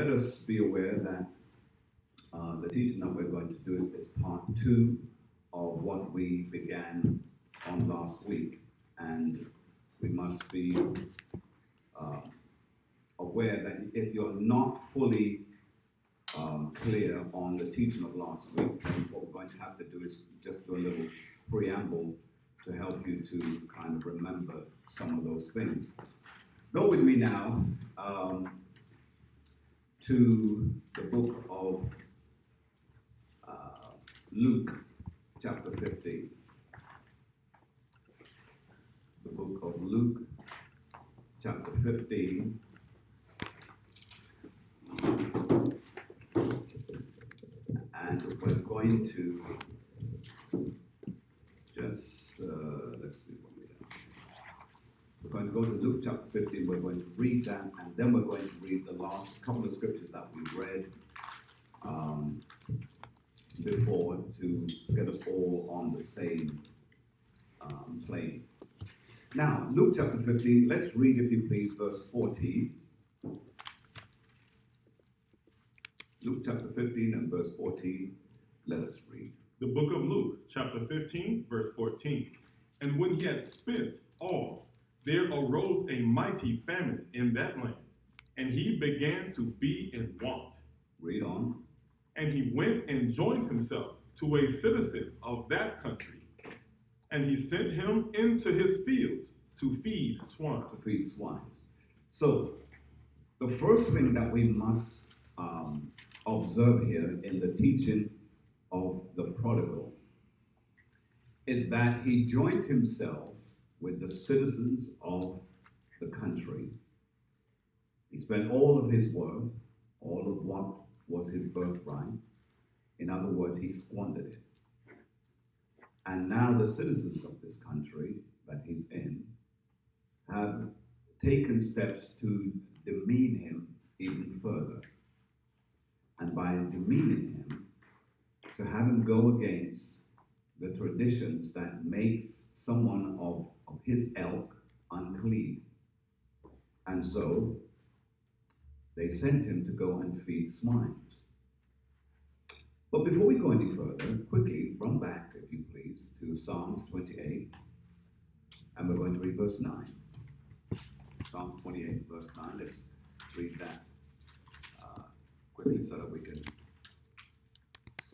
let us be aware that the teaching that we're going to do is part 2 of what we began on last week, and we must be aware that if you're not fully clear on the teaching of last week, then what we're going to have to do is just do a little preamble to help you to kind of remember some of those things. Go with me now to the book of Luke, chapter 15. The book of Luke, chapter 15. And we're going to just, let's see what we have. We're going to go to Luke chapter 15, we're going to read that, and then we're going to read the last couple of scriptures that we read before to get us all on the same plane. Now, Luke chapter 15, let's read, if you please, verse 14. Luke chapter 15 and verse 14, let us read. The book of Luke, chapter 15, verse 14. And when he had spent all, there arose a mighty famine in that land, and he began to be in want. Read on. And he went and joined himself to a citizen of that country, and he sent him into his fields to feed swine. To feed swine. So, the first thing that we must observe here in the teaching of the prodigal is that he joined himself with the citizens of the country. He spent all of his worth, all of what was his birthright. In other words, he squandered it. And now the citizens of this country that he's in have taken steps to demean him even further. And by demeaning him, to have him go against the traditions that makes someone of his ilk unclean. And so they sent him to go and feed swines. But before we go any further, quickly run back, if you please, to Psalms 28, and we're going to read verse 9. Psalms 28, verse 9, let's read that quickly so that we can...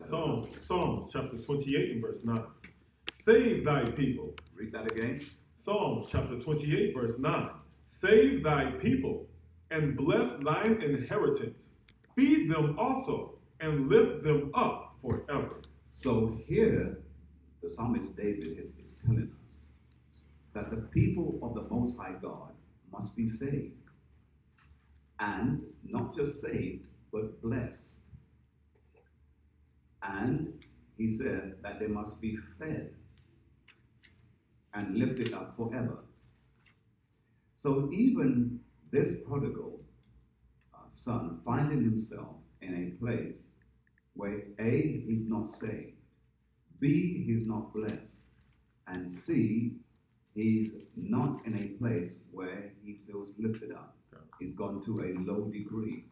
Psalms chapter 28 and verse 9. Save thy people. Read that again. Psalms chapter 28 verse 9. Save thy people and bless thine inheritance. Feed them also and lift them up forever. So here, the psalmist David is telling us that the people of the Most High God must be saved. And not just saved, but blessed. And he said that they must be fed and lifted up forever. So even this prodigal son finding himself in a place where A, he's not saved, B, he's not blessed, and C, he's not in a place where he feels lifted up. He's gone to a low degree.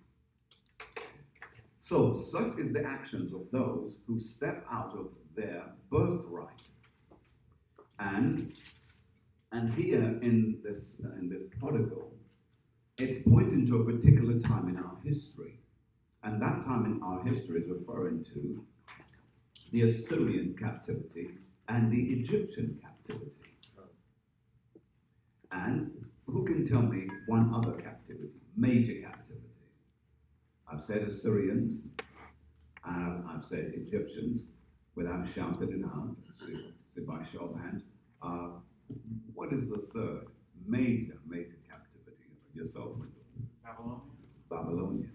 So such is the actions of those who step out of their birthright. And here in this prodigal, it's pointing to a particular time in our history. And that time in our history is referring to the Assyrian captivity and the Egyptian captivity. And who can tell me one other captivity, major captivity? I've said Assyrians, I've said Egyptians, without shouting it out, see by show of hands. What is the third major captivity? Yourself? Babylonia.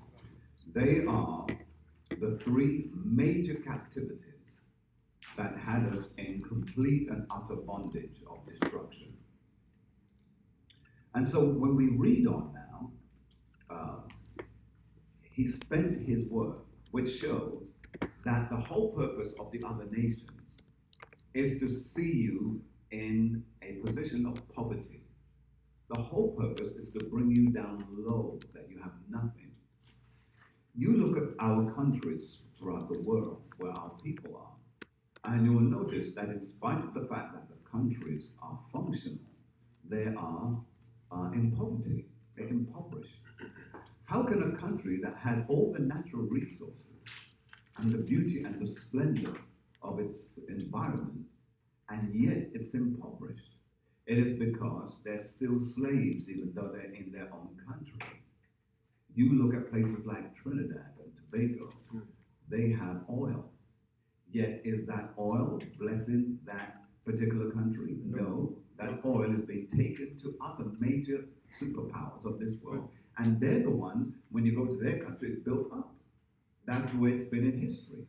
They are the three major captivities that had us in complete and utter bondage of destruction. And so when we read on now, he spent his worth, which shows that the whole purpose of the other nations is to see you in a position of poverty. The whole purpose is to bring you down low, that you have nothing. our countries throughout the world where our people are. And you will notice that in spite of the fact that the countries are functional, they are in poverty, they're impoverished. How can a country that has all the natural resources and the beauty and the splendor of its environment, and yet it's impoverished? It is because they're still slaves, even though they're in their own country. You look at places like Trinidad and Tobago, they have oil. Yet is that oil blessing that particular country? No, that oil is being taken to other major superpowers of this world. And they're the ones, when you go to their country, it's built up. That's the way it's been in history.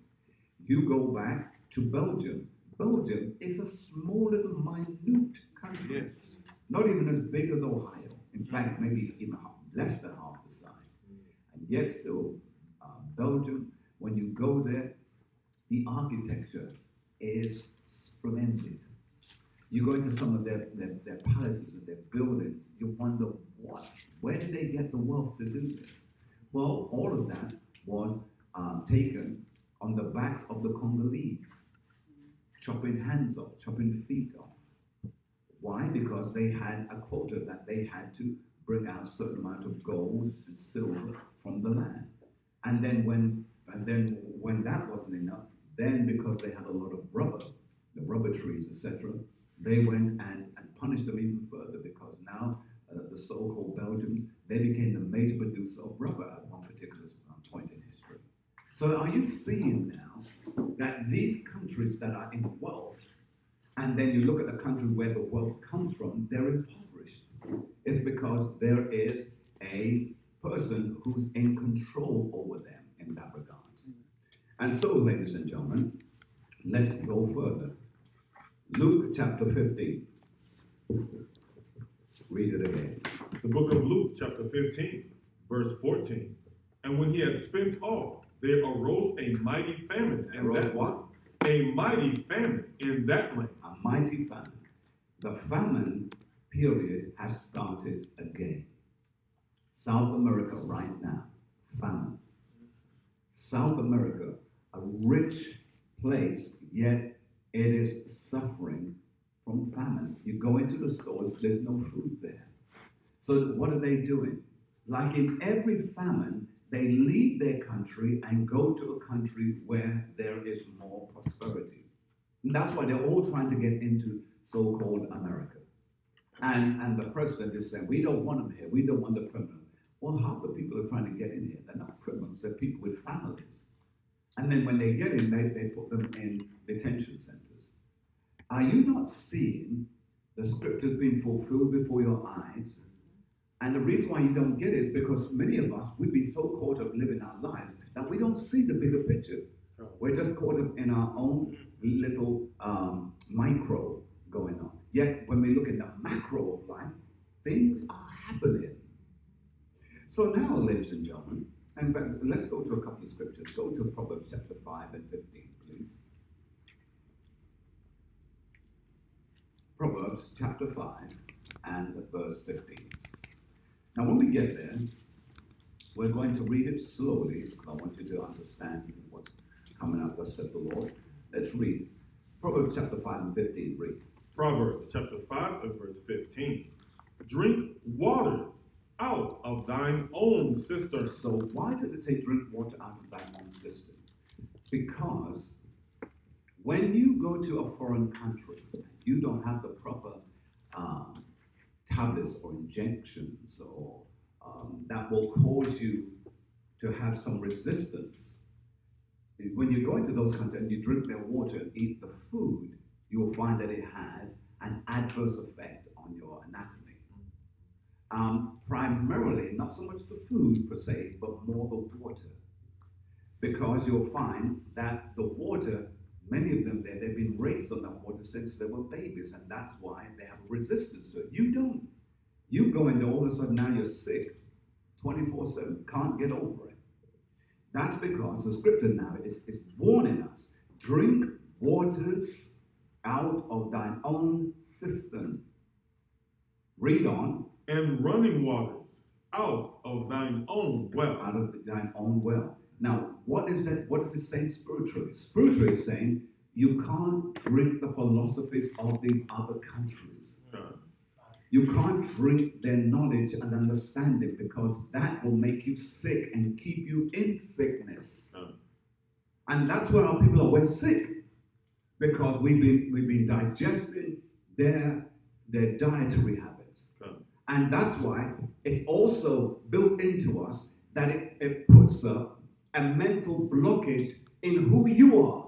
You go back to Belgium. Belgium is a small little minute country. Yes. Not even as big as Ohio. In fact, maybe even less than half the size. And yet still, Belgium, when you go there, the architecture is splendid. You go into some of their palaces and their buildings, you wonder where did they get the wealth to do this? Well, all of that was taken on the backs of the Congolese, chopping hands off, chopping feet off. Why? Because they had a quota that they had to bring out a certain amount of gold and silver from the land. And then when that wasn't enough, then because they had a lot of rubber, the rubber trees, etc., they went and punished them even further, because now the so-called Belgians, they became the major producer of rubber at one particular point in history. So are you seeing now that these countries that are in wealth, and then you look at the country where the wealth comes from, they're impoverished? It's because there is a person who's in control over them in that regard. And so, ladies and gentlemen, let's go further. Luke chapter 15. Read it again. The book of Luke, chapter 15, verse 14. And when he had spent all, there arose a mighty famine. And arose what? A mighty famine in that land. A mighty famine. The famine period has started again. South America right now, famine. South America, a rich place, yet it is suffering from famine. You go into the stores, there's no food there. So what are they doing? Like in every famine, they leave their country and go to a country where there is more prosperity. And that's why they're all trying to get into so-called America. And the president is saying, we don't want them here. We don't want the criminals. Well, half the people are trying to get in here. They're not criminals. They're people with families. And then when they get in, they put them in detention centers. Are you not seeing the scriptures being fulfilled before your eyes? And the reason why you don't get it is because many of us, we've been so caught up living our lives that we don't see the bigger picture. We're just caught up in our own little micro going on. Yet when we look in the macro of life, things are happening. So now, ladies and gentlemen, and let's go to a couple of scriptures. Go to Proverbs chapter 5 and 15, please. Proverbs chapter 5 and verse 15. Now, when we get there, we're going to read it slowly, because I want you to understand what's coming out, thus said the Lord. Let's read. Proverbs chapter 5 and 15, read. Proverbs chapter 5 and verse 15. Drink waters out of thine own cistern. So why does it say drink water out of thine own cistern? Because when you go to a foreign country, you don't have the proper tablets or injections or that will cause you to have some resistance. When you go into those countries and you drink their water and eat the food, you will find that it has an adverse effect on your anatomy. Primarily, not so much the food per se, but more the water. Because you'll find that the water, many of them there, they've been raised on that water since they were babies, and that's why they have a resistance to it. You don't. You go in there, all of a sudden now you're sick, 24/7, can't get over it. That's because the scripture now is warning us, drink waters out of thine own cistern. Read on. And running waters out of thine own well. Out of thine own well. Now, what is that? What is it saying spiritually? Spiritually, it's saying you can't drink the philosophies of these other countries. You can't drink their knowledge and understanding, because that will make you sick and keep you in sickness. And that's where our people are. We're sick because we've been digesting their dietary habits. And that's why it's also built into us that it puts up a mental blockage in who you are.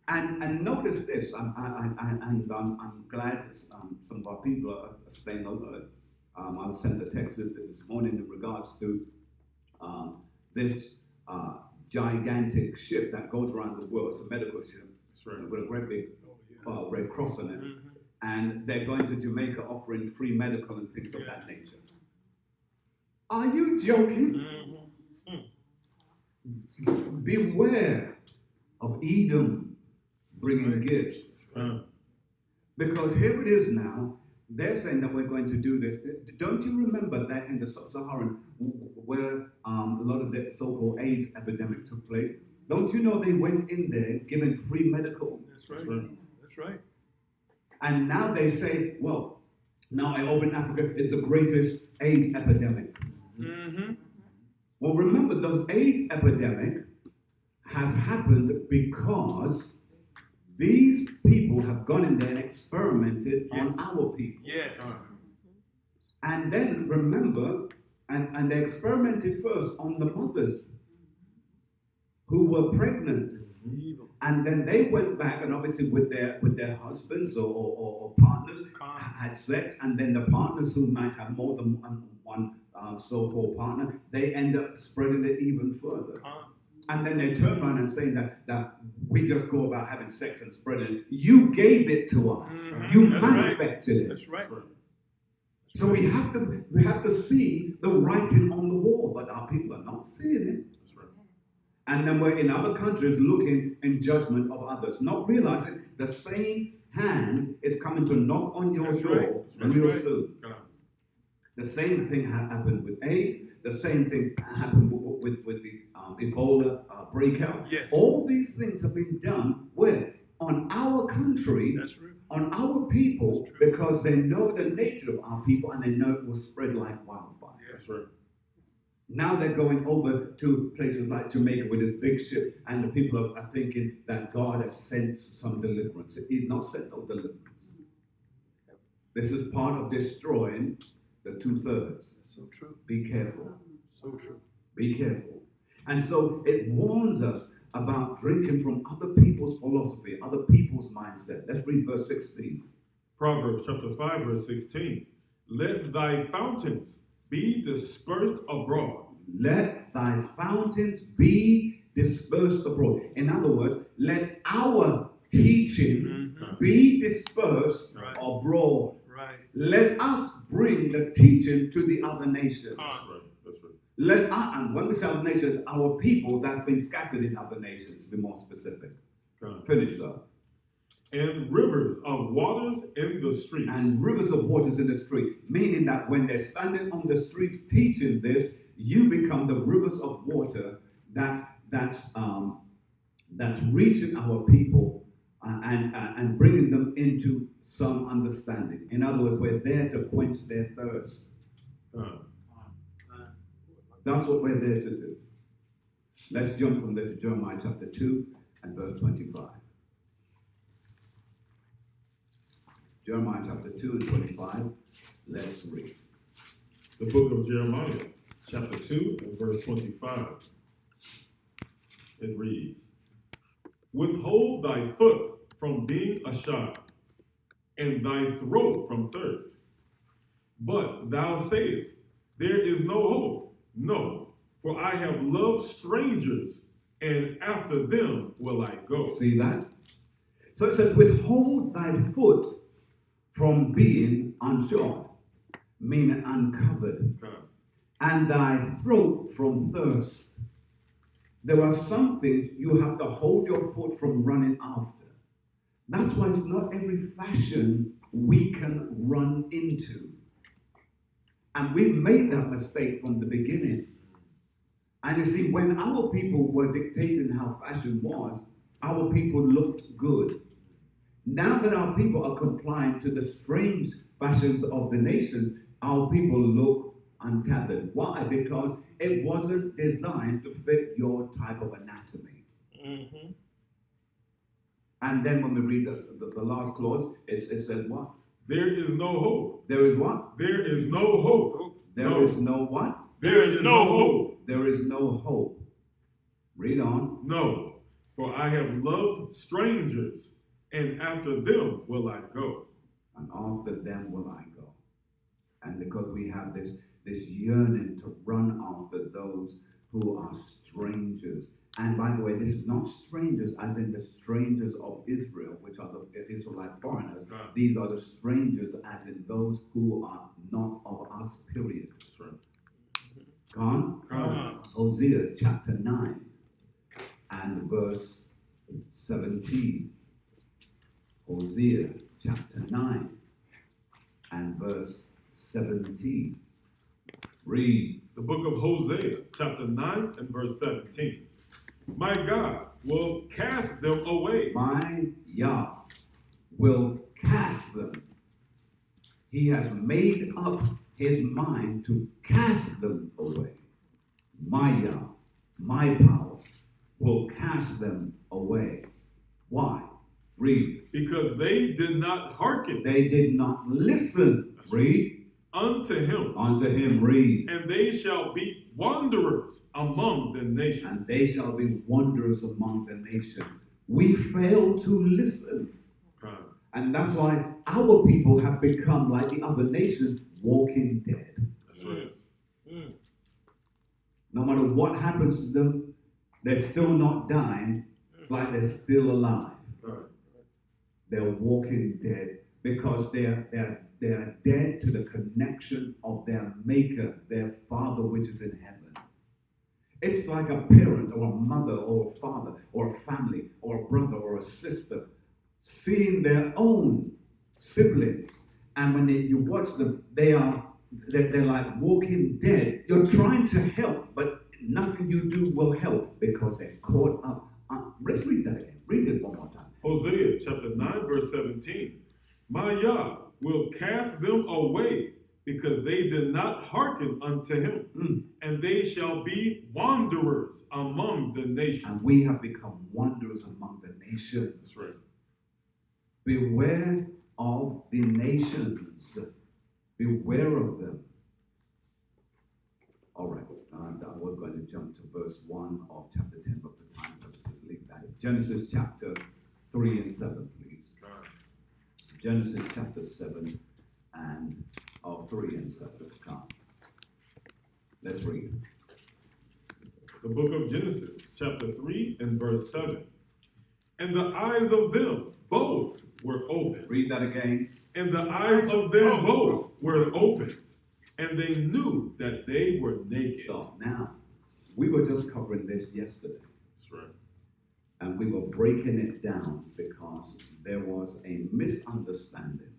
And notice this, I'm glad some of our people are staying alert. I sent a text this morning in regards to this gigantic ship that goes around the world. It's a medical ship. That's right. With a great big red cross on it. Mm-hmm. And they're going to Jamaica offering free medical and things of that nature. Are you joking? Mm-hmm. Beware of Edom bringing gifts. Because here it is now, they're saying that we're going to do this. Don't you remember that in the sub-Saharan, where a lot of the so-called AIDS epidemic took place? Don't you know they went in there giving free medical? That's right. That's right. And now they say, well, now I open Africa is the greatest AIDS epidemic. Mm-hmm. Well, remember, those AIDS epidemic has happened because these people have gone in there and experimented on our people. Yes. And then remember, and they experimented first on the mothers who were pregnant. And then they went back and obviously with their husbands or partners had sex, and then the partners who might have more than one so-called partner, they end up spreading it even further. And then they turn around and say that we just go about having sex and spreading it. You gave it to us. Mm-hmm. You manufactured it. That's right. So we have to see the writing on the wall, but our people are not seeing it. That's right. And then we're in other countries looking in judgment of others, not realizing the same hand is coming to knock on your door real soon. The same thing happened with AIDS. The same thing happened with the Ebola breakout. Yes. All these things have been done where? On our country, on our people, because they know the nature of our people and they know it will spread like wildfire. That's right. Now they're going over to places like Jamaica with this big ship, and the people are thinking that God has sent some deliverance. He's not sent no deliverance. This is part of destroying the 2/3. That's so true. Be careful. So true. Be careful. And so it warns us about drinking from other people's philosophy, other people's mindset. Let's read verse 16. Proverbs chapter 5, verse 16. Let thy fountains be dispersed abroad. Let thy fountains be dispersed abroad. In other words, let our teaching be dispersed abroad. Right. Let us bring the teaching to the other nations. That's right. That's right. Let us, and when we say other nations, our people that's been scattered in other nations, to be more specific. Finish up. And rivers of waters in the streets. And rivers of waters in the street. Meaning that when they're standing on the streets teaching this, you become the rivers of water that's reaching our people and bringing them into some understanding. In other words, we're there to quench their thirst. That's what we're there to do. Let's jump from there to Jeremiah chapter 2 and verse 25. Jeremiah chapter 2 and 25. Let's read. The book of Jeremiah, chapter 2 and verse 25. It reads, withhold thy foot from being a child, and thy throat from thirst. But thou sayest, there is no hope. No, for I have loved strangers, and after them will I go. See that? So it says, withhold thy foot from being unshod, meaning uncovered, and thy throat from thirst. There are some things you have to hold your foot from running after. That's why it's not every fashion we can run into. And we made that mistake from the beginning. And you see, when our people were dictating how fashion was, our people looked good. Now that our people are complying to the strange fashions of the nations, our people look untethered. Why? Because it wasn't designed to fit your type of anatomy. Mm-hmm. And then when we read the last clause, it says what? There is no hope. There is what? There is no hope. There is no what? There is no hope. There is no hope. Read on. No, for I have loved strangers, and after them will I go. And after them will I go. And because we have this yearning to run after those who are strangers. And by the way, this is not strangers as in the strangers of Israel, which are the Israelite foreigners. These are the strangers as in those who are not of us, period. That's right. Go on. Hosea chapter 9 and verse 17. Hosea chapter 9 and verse 17. Read. The book of Hosea, chapter 9 and verse 17. My God will cast them away. My Yah will cast them. He has made up his mind to cast them away. My Yah, my power, will cast them away. Why? Read. Because they did not hearken. They did not listen. Read. Unto him. Unto him. Read. And they shall be wanderers among the nations. And they shall be wanderers among the nations. We fail to listen. And that's why our people have become like the other nations, walking dead. That's right. No matter what happens to them, they're still not dying. It's like they're still alive. Right. They're walking dead because they're dead to the connection of their Maker, their Father which is in heaven. It's like a parent or a mother or a father or a family or a brother or a sister seeing their own siblings, and when you watch them, they're like walking dead. You're trying to help, but nothing you do will help because they're caught up. Let's read that again. Read it one more time. Hosea chapter 9 verse 17. My Yah will cast them away because they did not hearken unto him, and they shall be wanderers among the nations. And we have become wanderers among the nations. That's right. Beware of the nations. Beware of them. All right. I was going to jump to verse 1 of chapter 10, but the time doesn't leave that. Genesis chapter 3 and 7, please. Genesis chapter 7 and 3 and 7. Come. Let's read. The book of Genesis, chapter 3 and verse 7. And the eyes of them both were open. Read that again. And the eyes of them both were open, and they knew that they were naked. Stop. Now, we were just covering this yesterday. That's right. And we were breaking it down because there was a misunderstanding.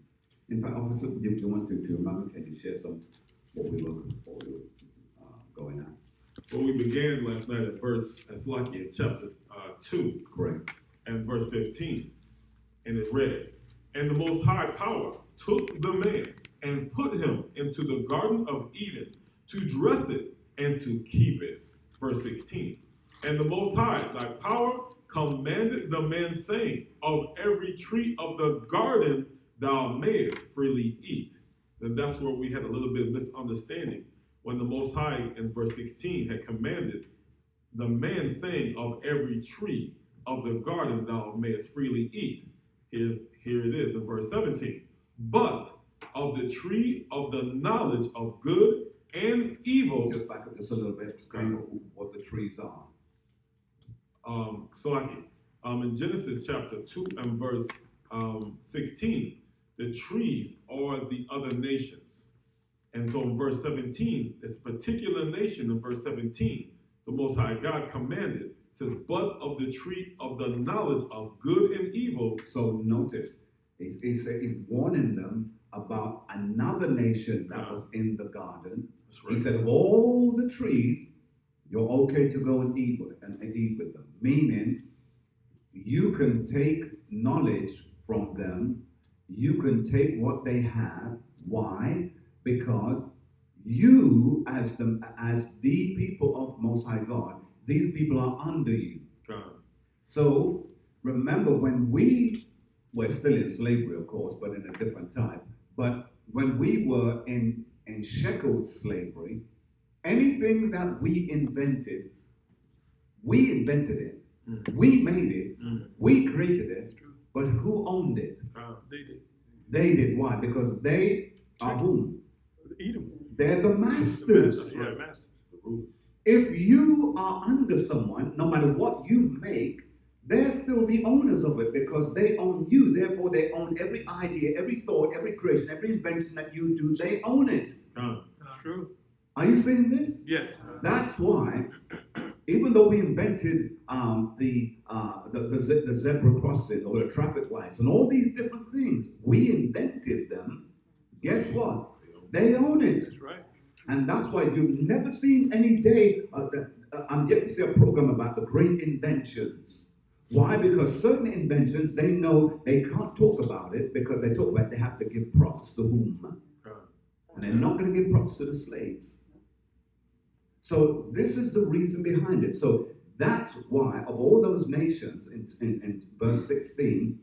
In fact, officer, if you want to remember, can you share some what we were going at? Well, we began last night at chapter 2. Correct. And verse 15. And it read, And the Most High Power took the man and put him into the Garden of Eden to dress it and to keep it. Verse 16. And the Most High, thy power, commanded the man, saying, Of every tree of the garden thou mayest freely eat. And that's where we had a little bit of misunderstanding. When the Most High, in verse 16, had commanded the man, saying, Of every tree of the garden thou mayest freely eat. Here it is in verse 17. But of the tree of the knowledge of good and evil. Just back up just a little bit, explain what the trees are. In Genesis chapter 2 and verse 16, the trees are the other nations. And so in verse 17, this particular nation in verse 17, the Most High God commanded, says, but of the tree of the knowledge of good and evil. So notice, he's warning them about another nation that was in the garden. That's right. He said, of all the trees, You're okay to go and eat with them. Meaning, you can take knowledge from them. You can take what they have. Why? Because you, as the people of Most High God, these people are under you. So remember, when we were still in slavery, of course, but in a different time. But when we were in shackled slavery, anything that we invented it. We made it. We created it. But who owned it? They did. They did. Why? Because they are whom? Edom. They're the masters. Yeah, masters. The rulers. If you are under someone, no matter what you make, they're still the owners of it because they own you. Therefore, they own every idea, every thought, every creation, every invention that you do. They own it. That's true. Are you seeing this? Yes. That's why, even though we invented the zebra crossing or the traffic lights and all these different things, we invented them. Guess what? They own it. That's right. And that's why you've never seen any day, I'm yet to see a program about the great inventions. Why? Because certain inventions, they know they can't talk about it because they talk about it, they have to give props to whom? And they're not going to give props to the slaves. So this is the reason behind it. So that's why of all those nations, in verse 16,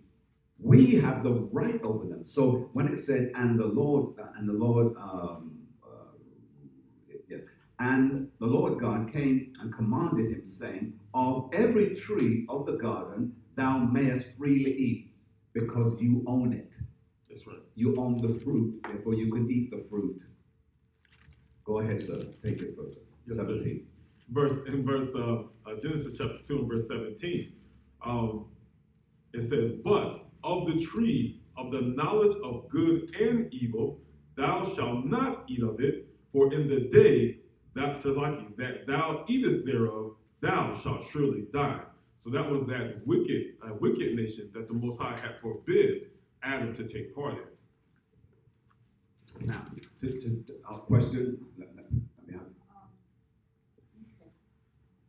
we have the right over them. So when it said, and the Lord God came and commanded him, saying, of every tree of the garden thou mayest freely eat, because you own it. That's right. You own the fruit, therefore you can eat the fruit. Go ahead, sir. Take it further. Yes, 17. Genesis chapter 2 and verse 17, it says, but of the tree of the knowledge of good and evil, thou shalt not eat of it, for in the day that thou eatest thereof, thou shalt surely die. So that was that wicked nation that the Most High had forbid Adam to take part in. Now, a question. Let me have. Okay.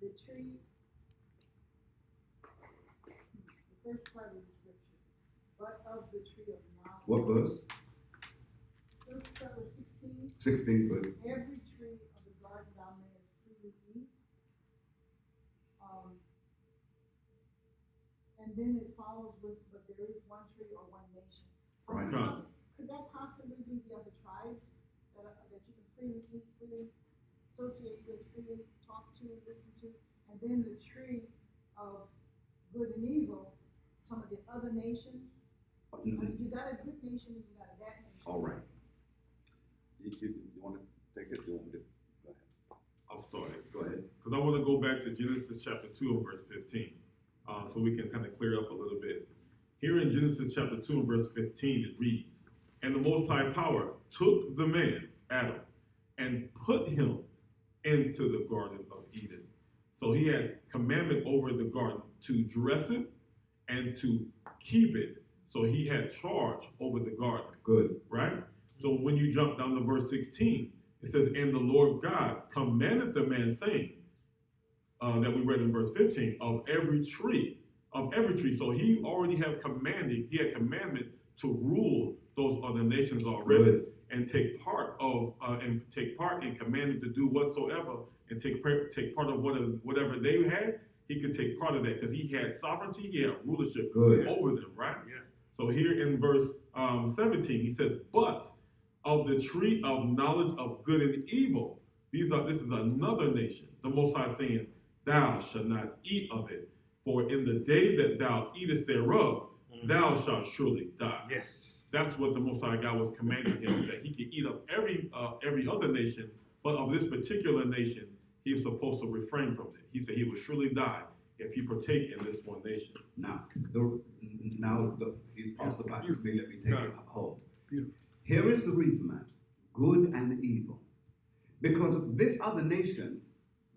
The tree, the first part of the scripture, but of the tree of knowledge. What verse? Let's start with 16. 16 verse. Every tree of the garden thou mayest freely eat. And then it follows with, but there is one tree or one nation. Right. Could that possibly be the other tribes that you can freely eat, freely associate with, freely talk to, listen to? And then the tree of good and evil, some of the other nations. I mean, you got a good nation and you got a bad nation. All right. You want to take it? You want me to? Go ahead. I'll start it. Go ahead. Because I want to go back to Genesis chapter 2 and verse 15, so we can kind of clear up a little bit. Here in Genesis chapter 2 and verse 15, it reads, and the Most High Power took the man, Adam, and put him into the Garden of Eden. So he had commandment over the garden to dress it and to keep it. So he had charge over the garden. Good. Right? So when you jump down to verse 16, it says, and the Lord God commanded the man, saying, that we read in verse 15, of every tree. So he already had commandment to rule those other nations already. Good. And take part in commanding to do whatsoever, and take part of whatever they had. He could take part of that because he had sovereignty, he had rulership over them, right? Yeah. So here in verse 17, he says, but of the tree of knowledge of good and evil, this is another nation. The Most High saying, thou shalt not eat of it, for in the day that thou eatest thereof, thou shalt surely die. Yes. That's what the Most High God was commanding him, that he could eat of every other nation, but of this particular nation, he was supposed to refrain from it. He said he would surely die if he partake in this one nation. Now, he's passed the back to me. Let me take it home. Beautiful. Here is the reason, man. Good and evil. Because this other nation,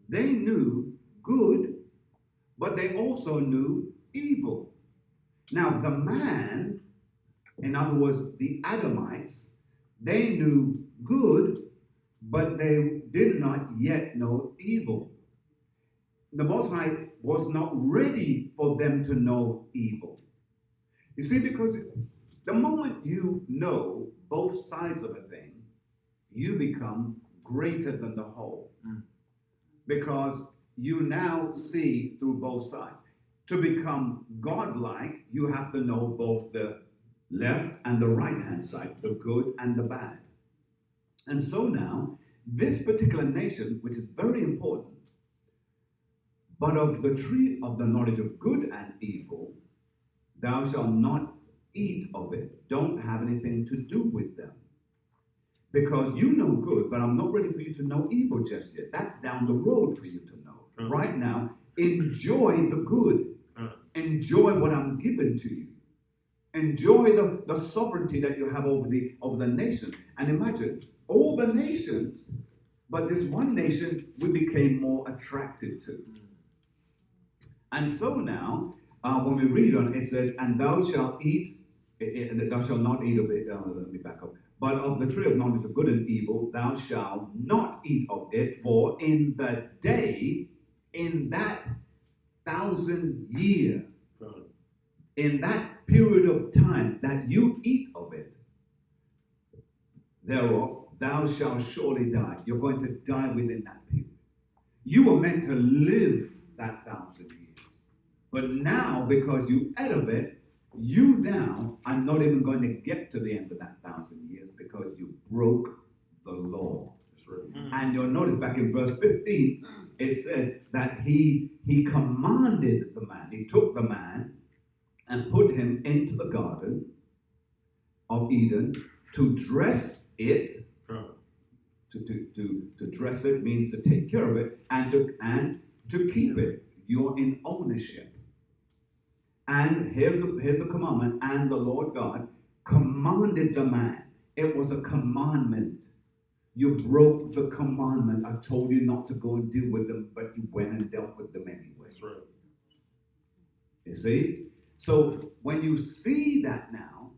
they knew good, but they also knew evil. Now, the man, in other words, the Adamites, they knew good, but they did not yet know evil. the Most High was not ready for them to know evil. You see, because the moment you know both sides of a thing, you become greater than the whole. Because you now see through both sides. To become godlike, you have to know both the left and the right hand side, the good and the bad. And so now, this particular nation, which is very important, but of the tree of the knowledge of good and evil, thou shalt not eat of it. Don't have anything to do with them. Because you know good, but I'm not ready for you to know evil just yet. That's down the road for you to know. Right now, enjoy the good. Enjoy what I'm giving to you. Enjoy the sovereignty that you have over the nation. And imagine, all the nations, but this one nation we became more attracted to. And so now, when we read on it, says, and thou shalt eat, thou shalt not eat of it, let me back up. But of the tree of knowledge of good and evil, thou shalt not eat of it, for in the day, in that 1,000 year, in that period of time that you eat of it, thereof, thou shalt surely die. You're going to die within that period. You were meant to live that 1,000 years. But now, because you ate of it, you now are not even going to get to the end of that 1,000 years because you broke the law. That's right. And you'll notice back in verse 15, it said that he commanded the man. He took the man and put him into the garden of Eden to dress it. To dress it means to take care of it and to keep it. You're in ownership. And here's a commandment. And the Lord God commanded the man. It was a commandment. You broke the commandment. I told you not to go and deal with them, but you went and dealt with them anyway. That's right. You see? So when you see that now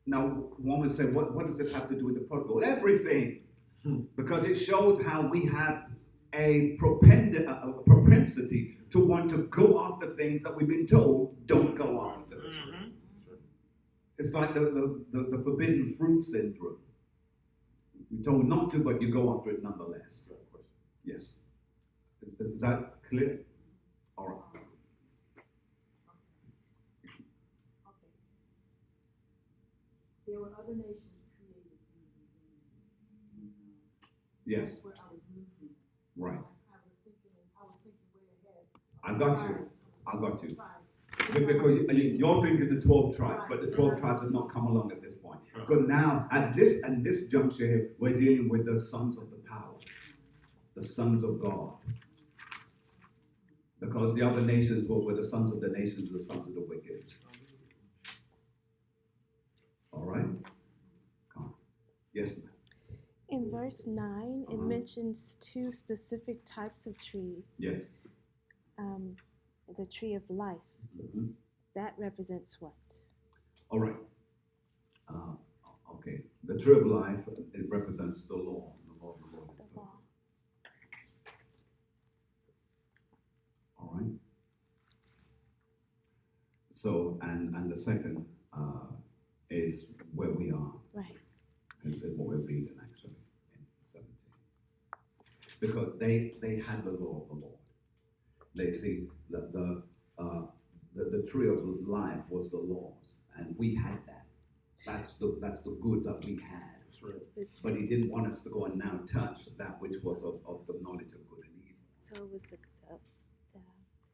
one would say, what does this have to do with the prodigal? Everything. Because it shows how we have a propensity to want to go after things that we've been told don't go after. Mm-hmm. It's like the forbidden fruit syndrome. You're told not to, but you go after it nonetheless. Yes. Is that clear? All right. Okay. There were other nations created in yes. That's where I was losing. Right. I was thinking way ahead. I got you. Because you're thinking the 12 tribes, but the 12 tribes have not come along at this point. Because now, at this juncture here, we're dealing with the sons of the power, the sons of God. Because the other nations were the sons of the nations, the sons of the wicked. All right? Come on. Yes, ma'am. In verse 9, it mentions two specific types of trees. Yes. The tree of life. Mm-hmm. That represents what? All right. Okay. The tree of life, it represents the law. The law of the Lord. The law. All right. So, and the second is where we are. Right. Is what we're reading actually in 17. Because they had the law of the Lord. They see that the tree of life was the laws, and we had that. That's the good that we had. Right. But he didn't want us to go and now touch that which was of the knowledge of good and evil. So it was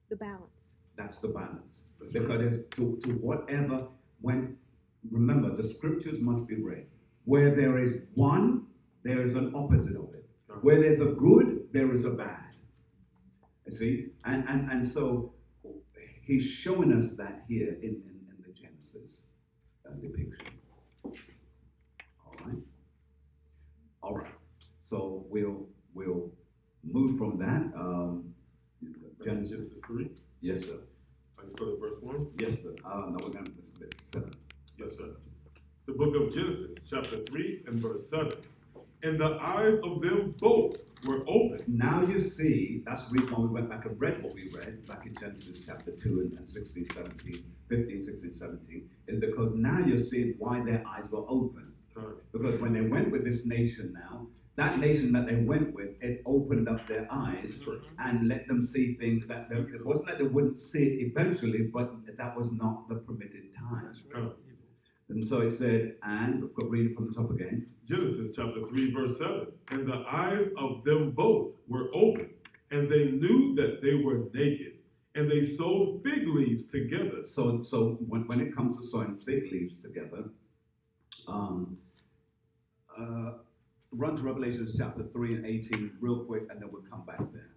the balance. That's the balance. Because to whatever, remember, the scriptures must be read. Where there is one, there is an opposite of it. Where there's a good, there is a bad. You see? And so he's showing us that here in the Genesis depiction. All right. So we'll move from that. Genesis 3? Yes, sir. I just go to verse 1? Yes, sir. No, we're going to this bit 7. Yes, sir. The book of Genesis, chapter 3 and verse 7. and the eyes of them both were open. Now you see, that's the reason why we went back and read what we read back in Genesis chapter 2 and 16, 17, 15, 16, 17, is because now you're seeing why their eyes were open. Because when they went with this nation now, that nation that they went with, it opened up their eyes and let them see things that it wasn't that they wouldn't see it eventually, but that was not the permitted time. And so it said, and we've got to read it from the top again. Genesis chapter 3, verse 7. And the eyes of them both were open, and they knew that they were naked, and they sewed fig leaves together. So when it comes to sewing fig leaves together, run to Revelation chapter 3 and 18 real quick, and then we'll come back there.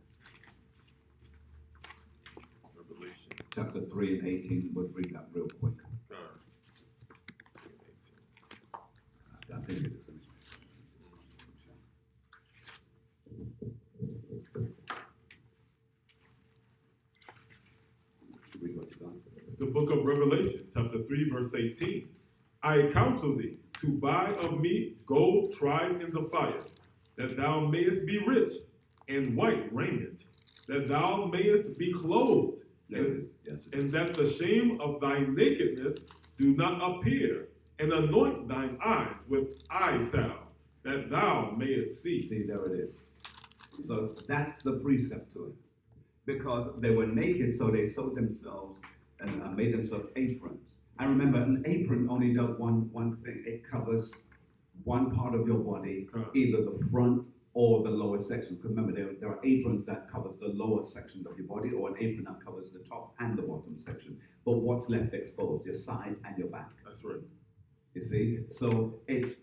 Revelation Chapter 3 and 18, we'll read that real quick. I think it is. Read what you got. It's the book of Revelation, chapter 3, verse 18. I counsel thee to buy of me gold tried in the fire, that thou mayest be rich, and white raiment, that thou mayest be clothed, and that the shame of thy nakedness do not appear, and anoint thine eyes with eye salve, that thou mayest see. See, there it is. So that's the precept to it. Because they were naked, so they sewed themselves and made themselves aprons. And remember, an apron only does one thing. It covers one part of your body, either the front or the lower section. Because remember, there are aprons that covers the lower section of your body, or an apron that covers the top and the bottom section. But what's left exposed? Your sides and your back. That's right. You see? So it's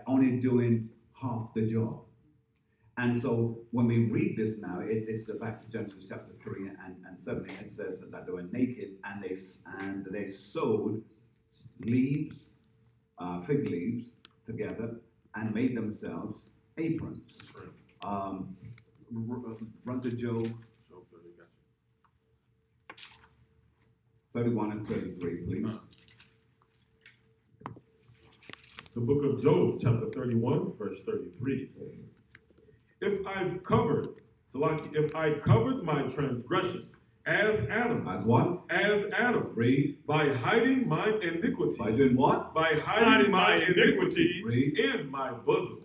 only doing half the job. And so when we read this now, it's back to Genesis chapter 3 and 7. It says that they were naked and they sewed leaves, fig leaves together and made themselves aprons. That's right. Run to Job 31 and 33, please. The book of Job, chapter 31, verse 33. If I covered my transgressions as Adam. As what? As Adam. Read. By hiding my iniquity. By doing what? By hiding my iniquity Read. in my bosom.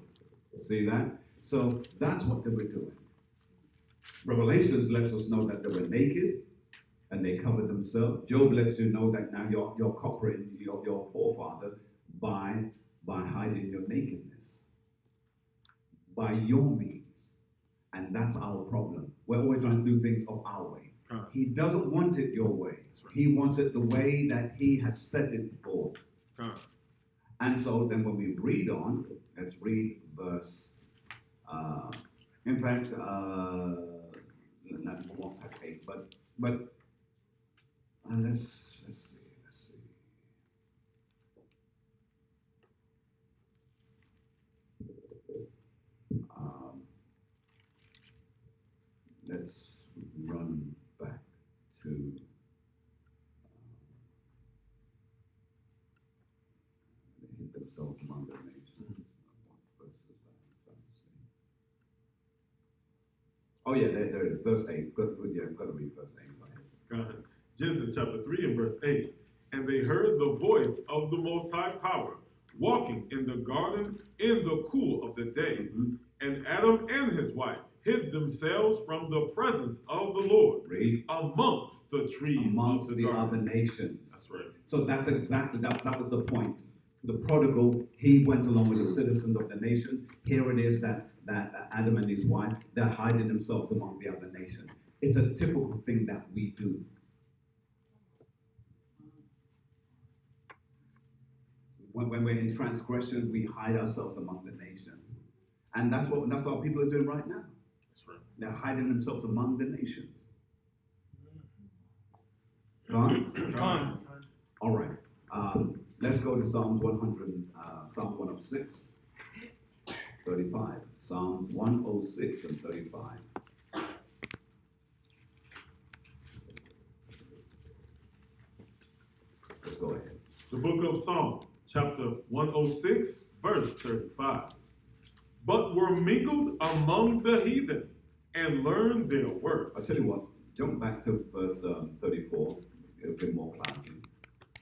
See that? So that's what they were doing. Revelations lets us know that they were naked and they covered themselves. Job lets you know that now you're covering your forefather by hiding your nakedness, by your means. And that's our problem. We're always trying to do things of our way. He doesn't want it your way. Right. He wants it the way that he has set it for. And so then when we read on, let's read verse, in fact, not 8, but let's see. Let's run back to they hid themselves among the nations. Oh yeah, there it is. Verse 8. Got to read verse 8. Genesis chapter 3 and verse 8. And they heard the voice of the Most High Power walking in the garden in the cool of the day. Mm-hmm. And Adam and his wife hid themselves from the presence of the Lord. Read. Amongst the trees amongst of the garden. Other nations. That's right. So that's exactly, that was the point. The prodigal, he went along with the citizens of the nations. Here it is that Adam and his wife, they're hiding themselves among the other nations. It's a typical thing that we do. When we're in transgression, we hide ourselves among the nations. And that's what people are doing right now. That's right. They're hiding themselves among the nations. Gone? All right. Let's go to Psalms 100, Psalm 106, 35. Psalms 106 and 35. Let's go ahead. The book of Psalms, chapter 106, verse 35. but were mingled among the heathen, and learned their works. I'll tell you what, jump back to verse 34, it'll give more clarity.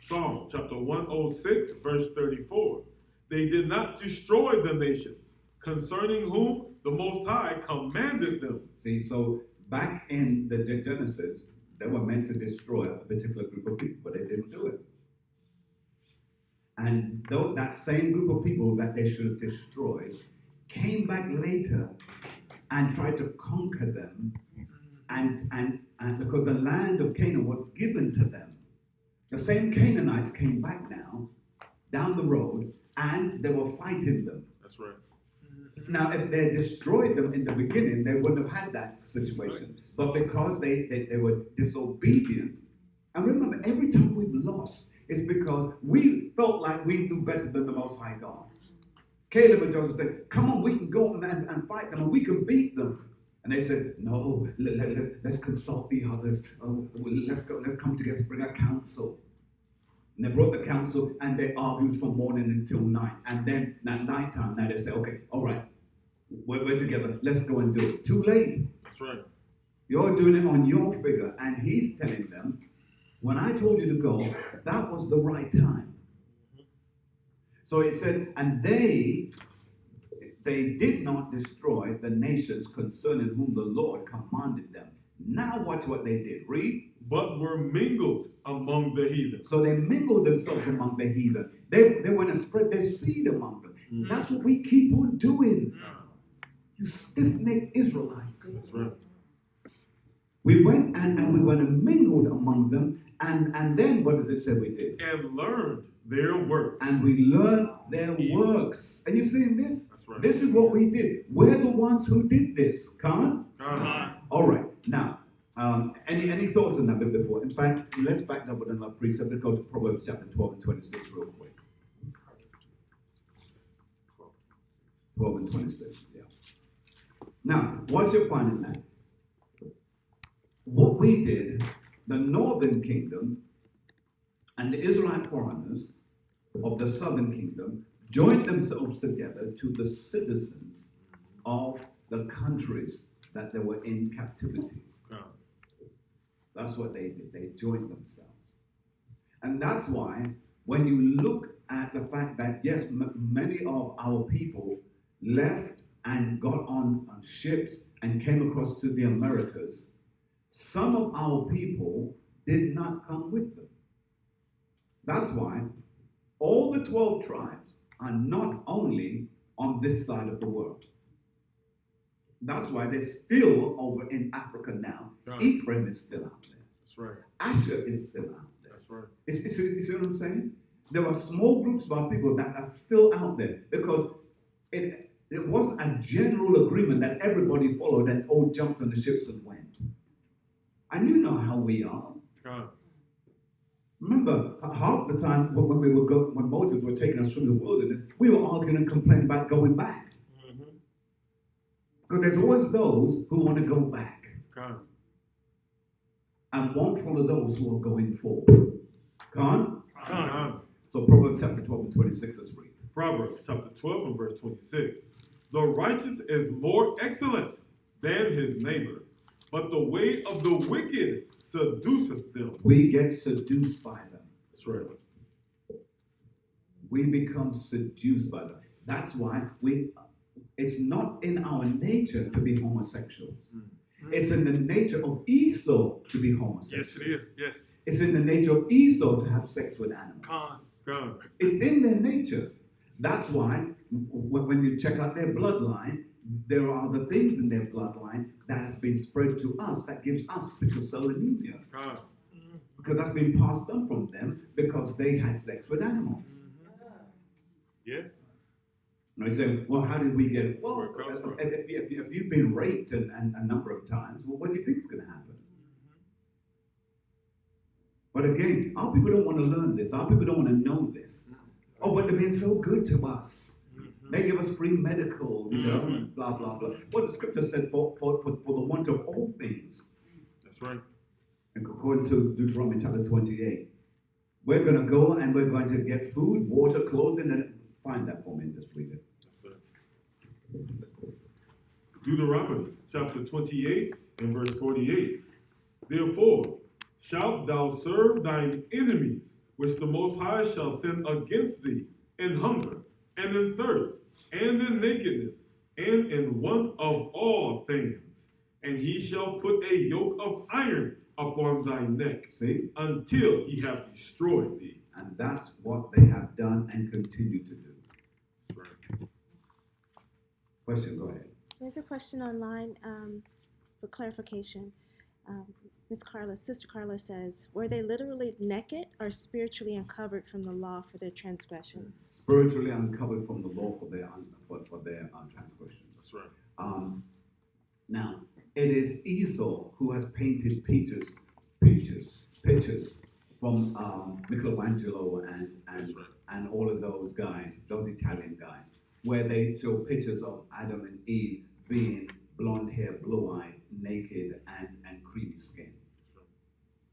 Psalm chapter 106, verse 34. They did not destroy the nations, concerning whom the Most High commanded them. See, so back in the Genesis, they were meant to destroy a particular group of people, but they didn't do it. And though that same group of people that they should have destroyed came back later and tried to conquer them, and because the land of Canaan was given to them. The same Canaanites came back now, down the road, and they were fighting them. That's right. Now, if they destroyed them in the beginning, they wouldn't have had that situation. But because they were disobedient, and remember, every time we've lost, it's because we felt like we knew better than the Most High God. Caleb and Joseph said, come on, we can go and fight them, and we can beat them. And they said, no, let's consult the others. Let's come together to bring a council. And they brought the council, and they argued from morning until night. And then at night time, now they say, okay, all right, we're together. Let's go and do it. Too late. That's right. You're doing it on your figure. And he's telling them, when I told you to go, that was the right time. So he said, and they did not destroy the nations concerning whom the Lord commanded them. Now watch what they did. Read. But were mingled among the heathen. So they mingled themselves among the heathen. They went and spread their seed among them. Mm-hmm. That's what we keep on doing. You stiff-necked Israelites. That's right. We went and we went and mingled among them. And then what does it say we did? And learned their works. And we learned their works. Are you seeing this? That's right. This is what we did. We're the ones who did this. Come Come on. All right. Now, any thoughts on that bit before? In fact, let's back up with another precept. Let's go to Proverbs chapter 12 and 26 real quick. 12 and 26, yeah. Now, what's your point in that? What we did, the northern kingdom and the Israelite foreigners of the southern kingdom joined themselves together to the citizens of the countries that they were in captivity. That's what they did. They joined themselves. And that's why when you look at the fact that, yes, many of our people left and got on ships and came across to the Americas, some of our people did not come with them. That's why all the 12 tribes are not only on this side of the world. That's why they're still over in Africa now. Right. Ephraim is still out there. That's right. Asher is still out there. That's right. You see what I'm saying? There are small groups of our people that are still out there because it wasn't a general agreement that everybody followed and all jumped on the ships and went. And you know how we are. God. Remember, half the time when Moses was taking us through the wilderness, we were arguing and complaining about going back. Because there's always those who want to go back. God. And won't follow those who are going forward. Come on? So Proverbs chapter 12 and 26 is read. Proverbs chapter 12 and verse 26. The righteous is more excellent than his neighbor, but the way of the wicked seduceth them. We get seduced by them. That's right. We become seduced by them. That's why it's not in our nature to be homosexuals. Mm-hmm. It's in the nature of Esau to be homosexual. Yes, it is. Yes. It's in the nature of Esau to have sex with animals. God. It's in their nature. That's why when you check out their bloodline, there are the things in their bloodline that has been spread to us that gives us sickle cell anemia. God. Because that's been passed on from them because they had sex with animals. Yes. And you say, well, how did we get it? Well, where it comes from. if you've been raped a number of times, well, what do you think is going to happen? But again, our people don't want to learn this. Our people don't want to know this. Oh, but they've been so good to us. They give us free medical, blah, blah, blah. What the scripture said, for the want of all things. That's right. And according to Deuteronomy chapter 28, we're going to go and we're going to get food, water, clothing, and find that for me and just read it. That's it. Deuteronomy chapter 28 and verse 48. Therefore, shalt thou serve thine enemies, which the Most High shall send against thee, in hunger, and in thirst, and in nakedness, and in want of all things. And he shall put a yoke of iron upon thy neck, See? until he have destroyed thee. And that's what they have done and continue to do. That's right. Question, go ahead. There's a question online for clarification. Sister Carla says, were they literally naked or spiritually uncovered from the law for their transgressions? Spiritually uncovered from the law for their transgressions. That's right. Now, it is Esau who has painted pictures from Michelangelo and all of those guys, those Italian guys, where they show pictures of Adam and Eve being blonde hair, blue-eyed, naked, and creamy skin.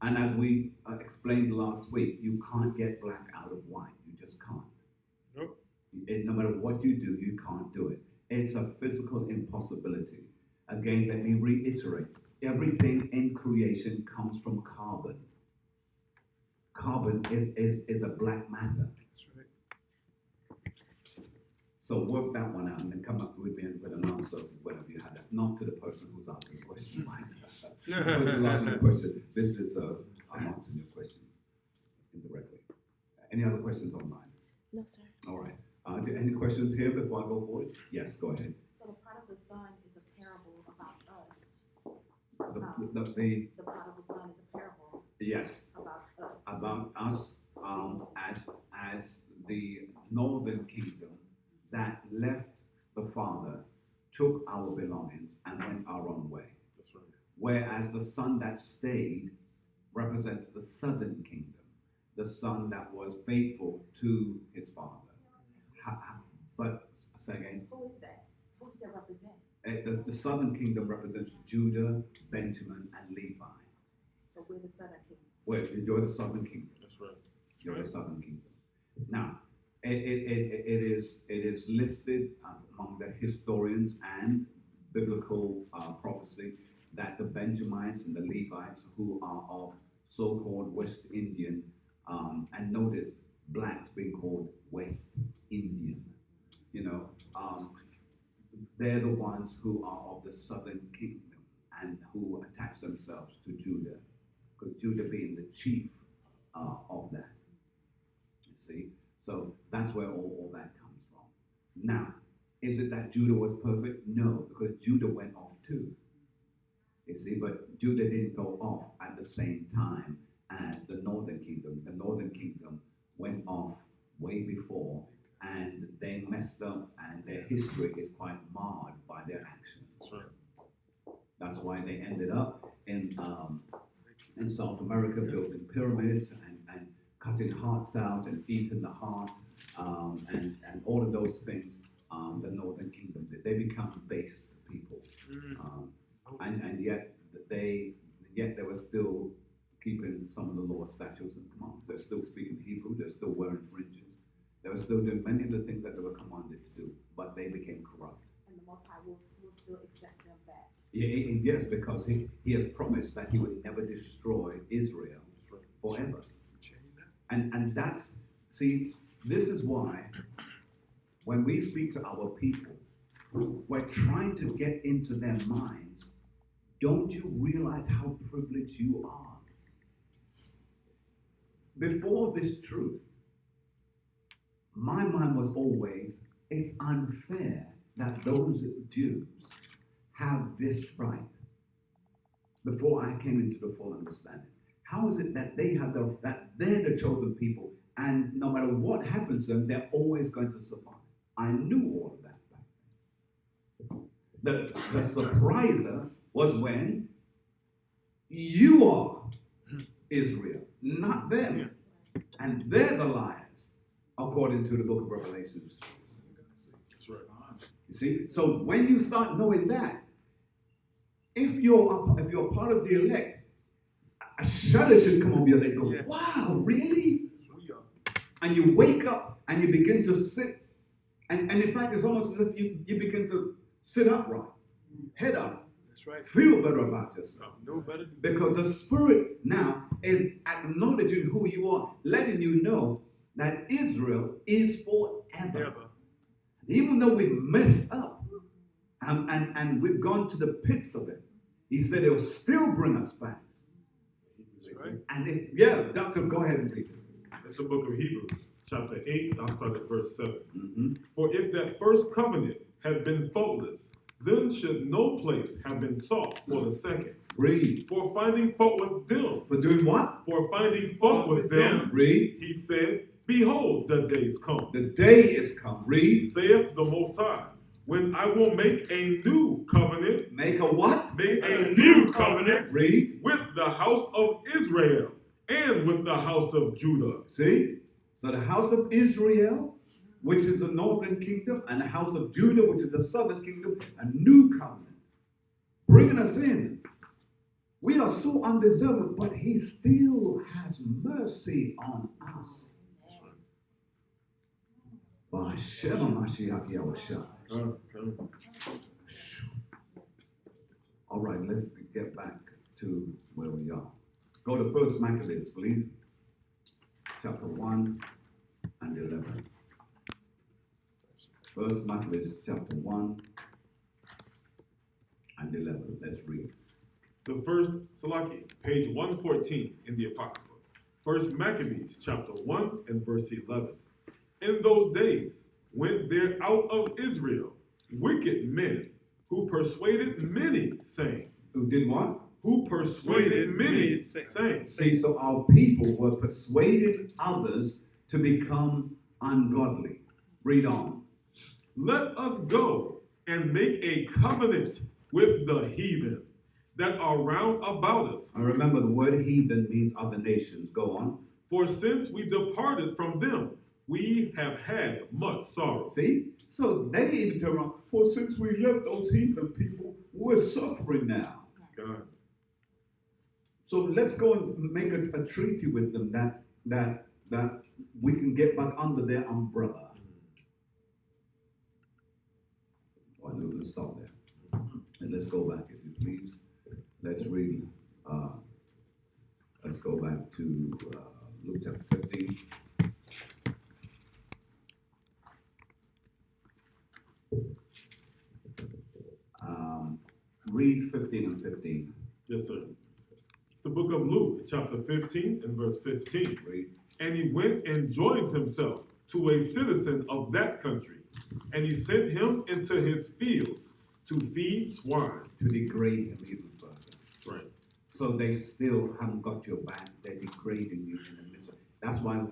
And as we explained last week, you can't get black out of white. You just can't. Nope. No matter what you do, you can't do it. It's a physical impossibility. Again, let me reiterate. Everything in creation comes from carbon. Carbon is a black matter. That's right. So work that one out and then come up with me with an answer whenever you had that. Not to the person who's asking the question. The person who's asking the question. This is I'm answering your question indirectly. Any other questions online? No, sir. All right. Any questions here before I go forward? Yes, go ahead. So the prodigal son is a parable about us. The prodigal son is a parable yes, about us. about us as the northern kingdom that left the father, took our belongings, and went our own way. That's right. Whereas the son that stayed represents the southern kingdom, the son that was faithful to his father. But say again. Who is that? Who does that represent? The southern kingdom represents Judah, Benjamin, and Levi. So we're the southern kingdom. Well, you're the southern kingdom. That's right. You're the southern kingdom. Now, it is listed among the historians and biblical prophecy that the Benjamites and the Levites, who are of so-called West Indian, and notice blacks being called West Indian, they're the ones who are of the southern kingdom and who attach themselves to Judah, because Judah being the chief of that. You see? So that's where all that comes from. Now, is it that Judah was perfect? No, because Judah went off too. You see, but Judah didn't go off at the same time as the northern kingdom. The northern kingdom went off way before, and they messed up, and their history is quite marred by their actions. That's right. That's why they ended up in South America building pyramids and cutting hearts out and eating the heart, and all of those things. The northern kingdom did. They become base people, and yet they were still keeping some of the law, statutes, and commands. They're still speaking Hebrew. They're still wearing fringes. They were still doing many of the things that they were commanded to do, but they became corrupt. And the Most High will still accept them back. Yes, because he has promised that he would never destroy Israel forever. And that's, see, this is why when we speak to our people, we're trying to get into their minds. Don't you realize how privileged you are? Before this truth, my mind was always, it's unfair that those Jews have this right. Before I came into the full understanding, how is it that they have that they're the chosen people, and no matter what happens to them, they're always going to survive? I knew all of that back then. The surpriser was when you are Israel, not them, and they're the liars, according to the book of Revelations. That's right. You see, so when you start knowing that, if you're part of the elect, a shudder should come over your leg. Go, wow, really? And you wake up and you begin to sit And in fact, it's almost as if you begin to sit upright, head up, That's right. feel better about yourself. No better. Because the Spirit now is acknowledging who you are, letting you know that Israel is forever. Never. Even though we've messed up and we've gone to the pits of it, he said he'll still bring us back. That's right. And Doctor, go ahead and read it. It's the book of Hebrews, chapter 8. I'll start at verse 7. Mm-hmm. For if that first covenant had been faultless, then should no place have been sought for the second. Read. For finding fault with them, For doing what? for finding fault with them, Read. he said, Behold, the days come, The day is come. Read. saith the Most High, when I will make a new covenant, Make a what? make a new covenant Read. with the house of Israel and with the house of Judah. See? So the house of Israel, which is the northern kingdom, and the house of Judah, which is the southern kingdom, a new covenant. Bringing us in. We are so undeserving, but he still has mercy on us. By Shem Mashiach Yahushua. All right, let's get back to where we are. Go to 1 Maccabees, please. Chapter 1 and 11. 1 Maccabees, chapter 1 and 11. Let's read. The first, Salaki, page 114 in the Apocrypha. First Maccabees, chapter 1 and verse 11. In those days went there out of Israel wicked men who persuaded many, saying, Who did what? who persuaded many, saying, See, so our people were persuading others to become ungodly. Read on. Let us go and make a covenant with the heathen that are round about us. And remember, the word heathen means other nations. Go on. For since we departed from them, we have had much sorrow. See? So they even turn around. Well, since we left those heathen people, we're suffering now. God. So let's go and make a treaty with them that we can get back under their umbrella. Well, let's stop there. And let's go back, if you please. Let's read. Let's go back to Luke chapter 15. Read 15 and 15. Yes, sir. It's the book of Luke, chapter 15 and verse 15. Read. And he went and joined himself to a citizen of that country, and he sent him into his fields to feed swine. To degrade him even further. Right. So they still haven't got your back. They're degrading you in the midst of. That's why,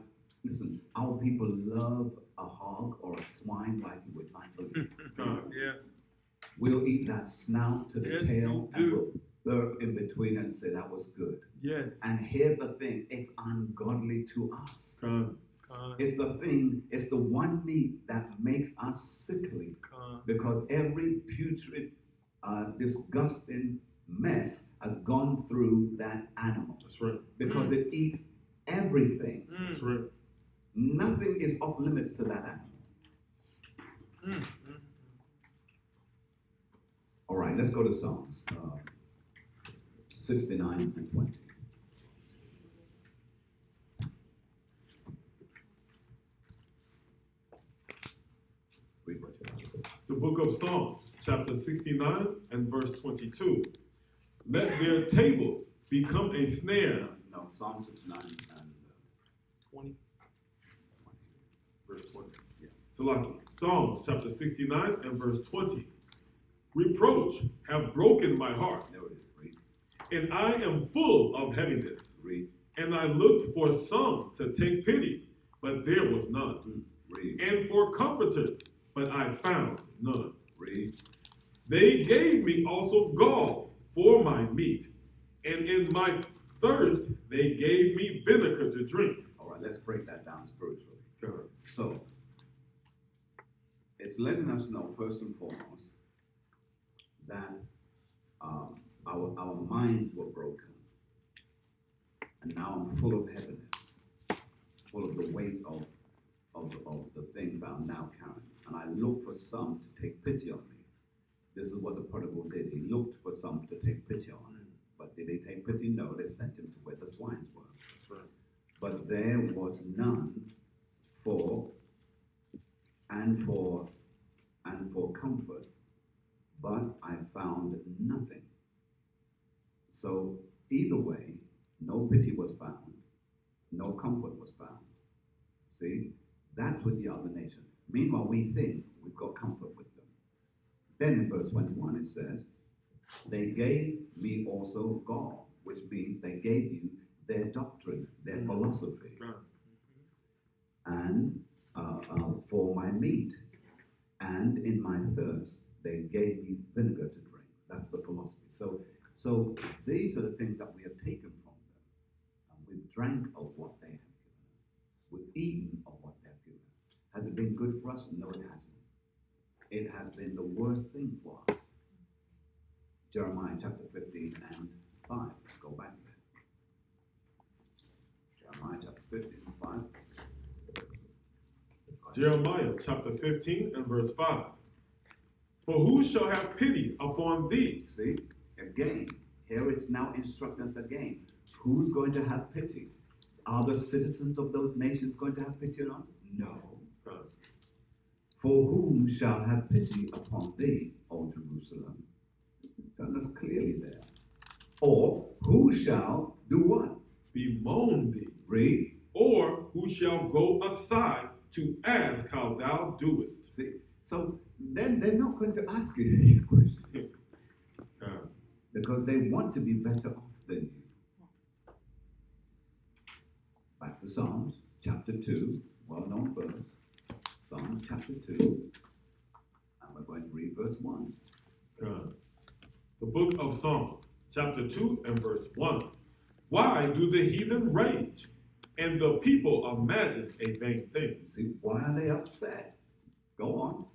listen, our people love a hog or a swine like you would not believe. God. Yeah. We'll eat that snout to the Yes, tail we and do. we'll burp in between and say that was good. Yes. And here's the thing, it's ungodly to us. God. It's the thing, it's the one meat that makes us sickly. Because every putrid, disgusting mess has gone through that animal. That's right. Because it eats everything. That's right. Nothing is off limits to that animal. All right, let's go to Psalms 69 and 20. Read what you have. It's the book of Psalms, chapter 69 and verse 22. Let their table become a snare. No, Psalm 69 and 20. Verse 20. Yeah. Salaki. Psalms, chapter 69 and verse 20. Reproach have broken my heart, there it is. Read. and I am full of heaviness. Read. And I looked for some to take pity, but there was none. Read. And for comforters, but I found none. Read. They gave me also gall for my meat, and in my thirst they gave me vinegar to drink. All right, let's break that down spiritually. God. So, it's letting us know, first and foremost, that our minds were broken. And now I'm full of heaviness, full of the weight of the things I'm now carrying. and I looked for some to take pity on me. This is what the prodigal did. He looked for some to take pity on him. But did they take pity? No, they sent him to where the swines were. That's right. But there was none for comfort, but I found nothing. So either way, no pity was found, no comfort was found. See, that's with the other nation. Meanwhile, we think we've got comfort with them. Then in verse 21 it says, they gave me also gall, which means they gave you their doctrine, their philosophy, and for my meat, and in my thirst they gave me vinegar to drink. That's the philosophy. So these are the things that we have taken from them, and we've drank of what they have given us. We've eaten of what they have given us. Has it been good for us? No, it hasn't. It has been the worst thing for us. Jeremiah chapter 15 and 5. Go back there. Jeremiah chapter 15 and 5. Jeremiah chapter 15 and verse 5. For who shall have pity upon thee? See, again, here it's now instructing us again. Who's going to have pity? Are the citizens of those nations going to have pity on us? No. For whom shall have pity upon thee, O Jerusalem? Tell us clearly there. Or who shall do what? Bemoan thee. Read. Or who shall go aside to ask how thou doest? See, so then they're not going to ask you these questions because they want to be better off than you. Back to Psalms chapter 2, well-known verse. Psalms chapter 2, and we're going to read verse 1. The book of Psalms, chapter 2 and verse 1. Why do the heathen rage, and the people imagine a vain thing? See, why are they upset? Go on.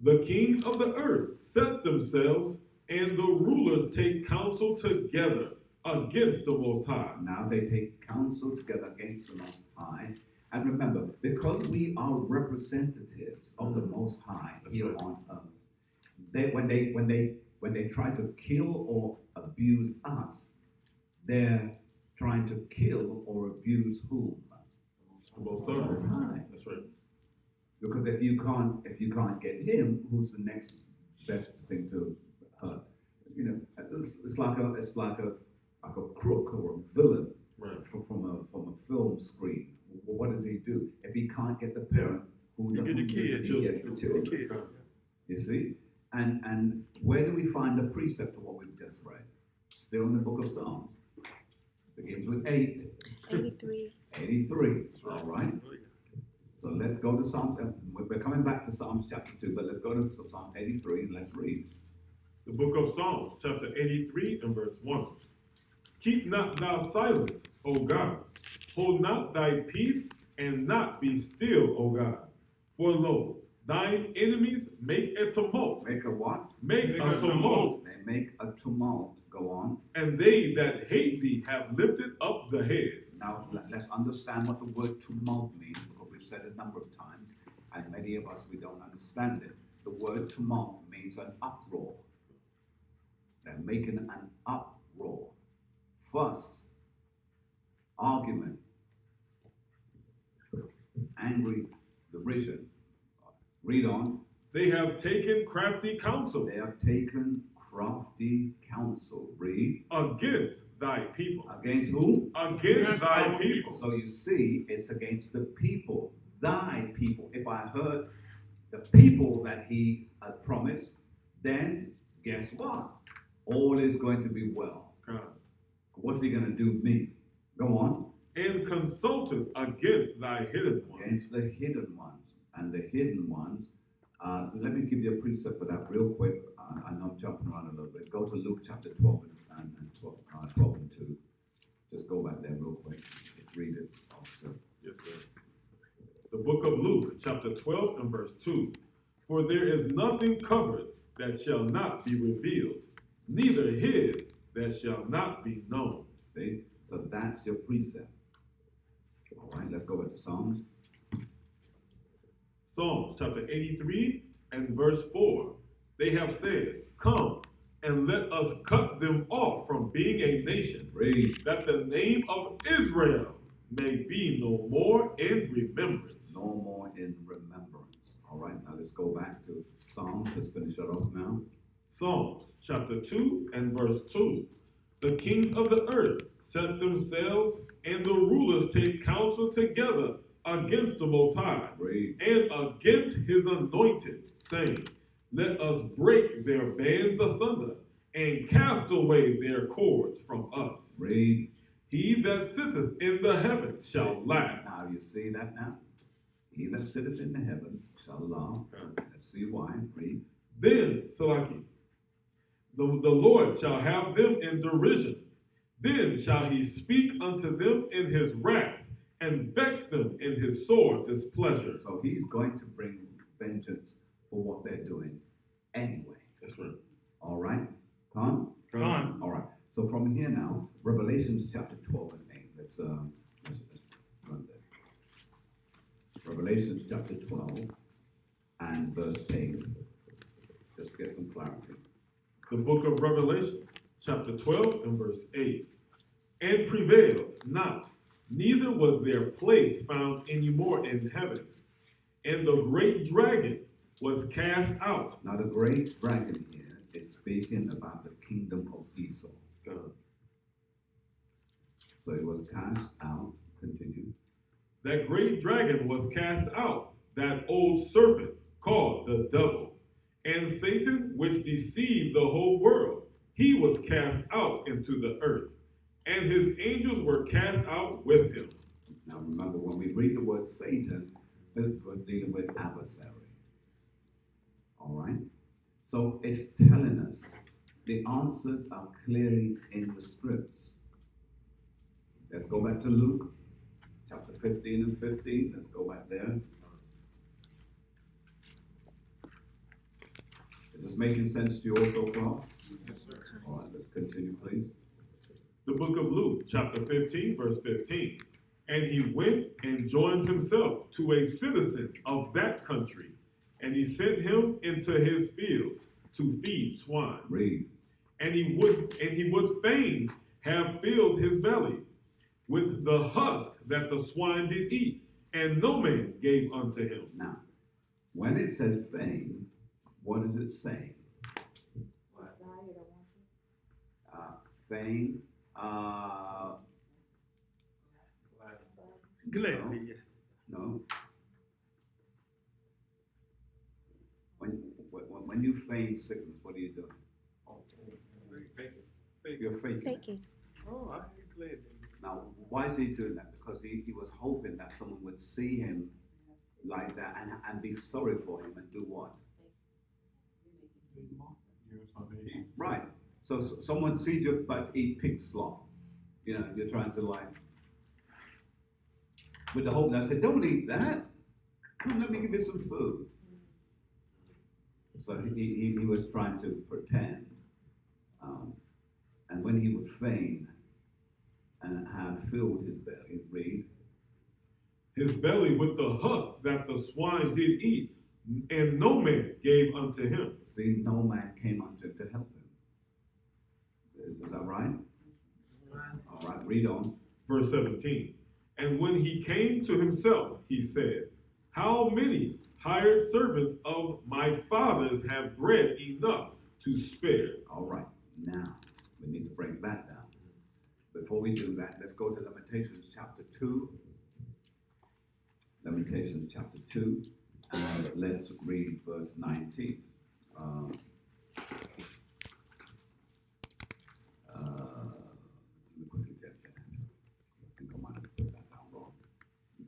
The kings of the earth set themselves, and the rulers take counsel together against the Most High. Now they take counsel together against the Most High. And remember, because we are representatives of the Most High here on earth, when they try to kill or abuse us, they're trying to kill or abuse whom? The Most High. That's right. Because if you can't get him, who's the next best thing to hurt? You know, it's like a crook or a villain, Right. from a film screen. What does he do? If he can't get the parent, who You get the kids. He gets the children. You see? And where do we find the precept of what we've just read? Still in the book of Psalms. Begins with 83. 83. All right. So let's go to Psalms. We're coming back to Psalms chapter 2, but let's go to Psalm 83 and let's read. The book of Psalms, chapter 83 and verse 1. Keep not thou silence, O God. Hold not thy peace, and not be still, O God. For lo, thine enemies make a tumult. Make a what? Make a tumult. They make a tumult. Go on. And they that hate thee have lifted up the head. Now let's understand what the word tumult means, because we've said it a number of times, and many of us, we don't understand it. The word tumult means an uproar. They're making an uproar. Fuss, argument, angry, derision. Read on. They have taken crafty counsel. They have taken crafty counsel. Read. Against thy people. Against whom? Against thy people. So you see, it's against the people. Thy people. If I heard the people that he had promised, then guess what? All is going to be well. What's he going to do me? Go on. And consulted against thy hidden ones. Against the hidden ones. And the hidden ones, let me give you a precept for that real quick. I know I'm jumping around a little bit. Go to Luke chapter 12 and 12 and 2. Just go back there real quick. Just read it also. Yes, sir. The book of Luke, chapter 12 and verse 2. For there is nothing covered that shall not be revealed, neither hid that shall not be known. See? So that's your precept. All right, let's go back to Psalms. Psalms chapter 83 and verse 4. They have said, come and let us cut them off from being a nation, Read. that the name of Israel may be no more in remembrance. No more in remembrance. All right, now let's go back to Psalms. Let's finish that off now. Psalms chapter 2 and verse 2. The kings of the earth set themselves, and the rulers take counsel together against the Most High, Read. and against his anointed, saying, let us break their bands asunder, and cast away their cords from us. Read. He that sitteth in the heavens shall laugh. Now you see that now? He that sitteth in the heavens shall laugh. Let's see why. Read. Then, Salaki, the Lord shall have them in derision. Then shall he speak unto them in his wrath, and vex them in his sore displeasure. So he's going to bring vengeance for what they're doing anyway. That's right. All right? Con? Con. All right. So from here now, Revelations chapter 12 and 8. Let's run there. Revelations chapter 12 and verse 8. Just to get some clarity. The book of Revelation, chapter 12 and verse 8. And prevailed not, neither was their place found any more in heaven. And the great dragon was cast out. Now the great dragon here is speaking about the kingdom of Esau. So it was cast out. Continue. That great dragon was cast out, that old serpent called the devil, and Satan, which deceived the whole world. He was cast out into the earth, and his angels were cast out with him. Now remember, when we read the word Satan, we're dealing with adversary. All right? So it's telling us the answers are clearly in the scripts. Let's go back to Luke, chapter 15 and 15. Let's go back there. Is this making sense to you also, Paul? Yes, sir. All right, let's continue, please. The book of Luke, chapter 15, verse 15. And he went and joined himself to a citizen of that country, and he sent him into his fields to feed swine. Read. And he would fain have filled his belly with the husk that the swine did eat, and no man gave unto him. Now, when it says fame, what is it saying? Fame. Gladly. No. When you feign sickness, what are you doing? You're faking. Faking. Oh, I'm glad. Now, why is he doing that? Because he was hoping that someone would see him like that and be sorry for him and do what? Right. So someone sees you but eat pig slop. You know, you're trying to with the hope that I said, don't eat that. Come, let me give you some food. So he was trying to pretend. And when he would feign and have filled his belly, read. His belly with the husk that the swine did eat, and no man gave unto him. See, no man came unto him to help him. Is that right? All right, read on. Verse 17. And when he came to himself, he said, how many hired servants of my father's have bread enough to spare? All right, now we need to break that down. Before we do that, let's go to Lamentations chapter 2. Lamentations chapter 2, and let's read verse 19. Let me quickly get that. I think I might have put that down wrong.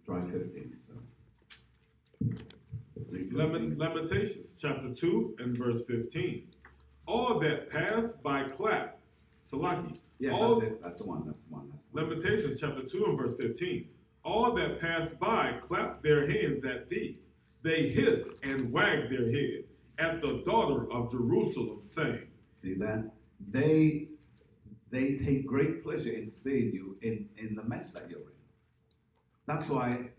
Try 15, so. Read 15. Lamentations chapter 2 and verse 15. All that pass by clap, Salaki. Yes, all, that's it. That's the one. That's the one. Lamentations chapter 2 and verse 15. All that pass by clap their hands at thee. They hiss and wag their head at the daughter of Jerusalem, saying. See that? They take great pleasure in seeing you in the mess that you're in. That's why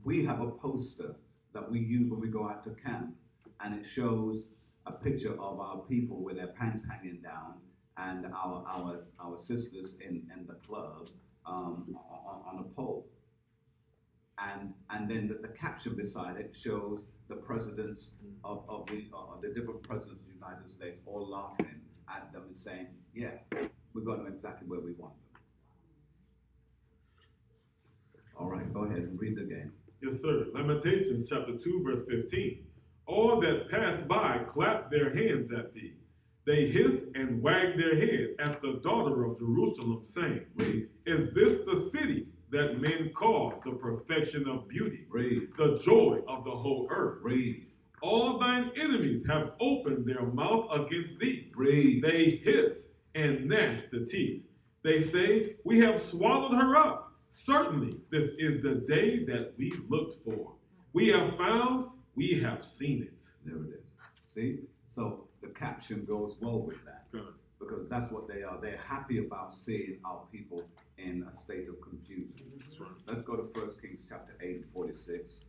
we have a poster that we use when we go out to camp, and it shows a picture of our people with their pants hanging down, and our sisters in the club on a pole. And then the caption beside it shows the presidents of the different presidents of the United States all laughing at them and saying, yeah, we got them exactly where we want them. All right, go ahead and read it again. Yes, sir. Lamentations chapter 2, verse 15. All that pass by clap their hands at thee. They hiss and wag their head at the daughter of Jerusalem, saying, Read. Is this the city that men call the perfection of beauty, Read. the joy of the whole earth? Read. All thine enemies have opened their mouth against thee. Read. They hiss and gnash the teeth. They say, We have swallowed her up. Certainly, this is the day that we looked for. We have found, we have seen it. There it is. See? So the caption goes well with that. Good. Because that's what they are. They're happy about seeing our people in a state of confusion. That's right. Let's go to 1 Kings chapter 8 and 46.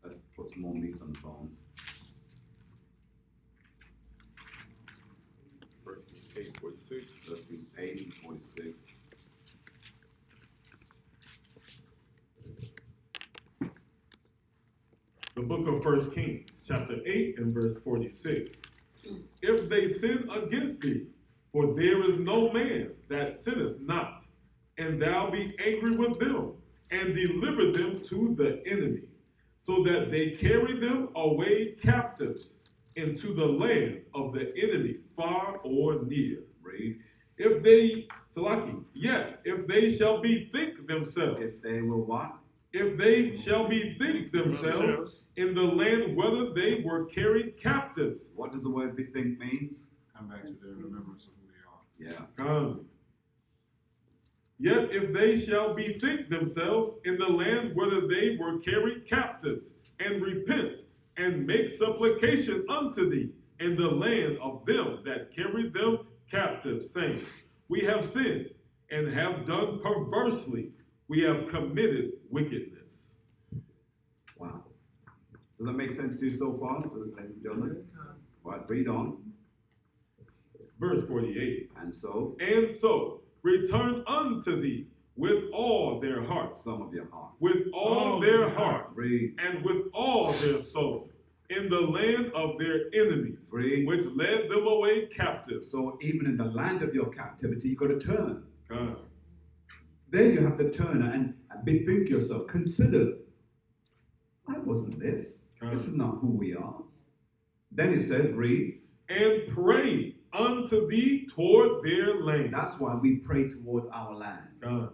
Let's put some more meat on the bones. 1 Kings 8:46. 1 Kings 8 and 46. The book of 1 Kings, chapter 8 and verse 46. If they sin against thee, for there is no man that sinneth not, and thou be angry with them, and deliver them to the enemy, so that they carry them away captives into the land of the enemy, far or near. Read. If they, Salaki, yet if they shall bethink themselves, If they will what? if they shall bethink themselves in the land whether they were carried captives. What does the word bethink means? Come back to their remembrance of who they are. Yeah. Yet if they shall bethink themselves in the land whether they were carried captives, and repent, and make supplication unto thee in the land of them that carried them captive, saying, We have sinned, and have done perversely, we have committed wickedness. Wow. Does that make sense to you so far, ladies and gentlemen? All right, read on. Verse 48. And so, Return unto thee with all their heart, some of your heart. with all their heart, Read. and with all their soul, in the land of their enemies, Read. which led them away captive. So even in the land of your captivity, you got to turn. God. Then you have to turn and bethink yourself. Consider, I wasn't this. This is not who we are. Then it says, read. And pray unto thee toward their land. That's why we pray towards our land. God.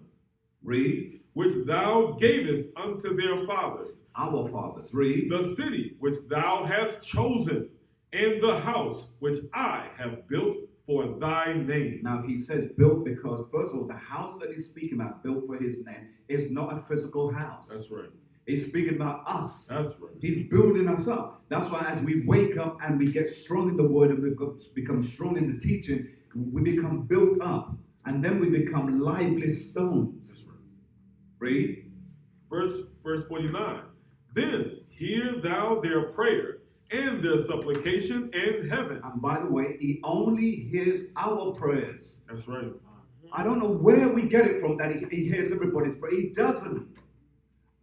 Read. Which thou gavest unto their fathers. Our fathers. Read. The city which thou hast chosen, and the house which I have built for thy name. Now he says built because, first of all, the house that he's speaking about, built for his name, is not a physical house. That's right. He's speaking about us. That's right. He's building us up. That's why as we wake up and we get strong in the word and we become strong in the teaching, we become built up. And then we become lively stones. That's right. Read. Verse 49. Then hear thou their prayer and their supplication in heaven. And by the way, he only hears our prayers. That's right. I don't know where we get it from that he hears everybody's prayer. He doesn't.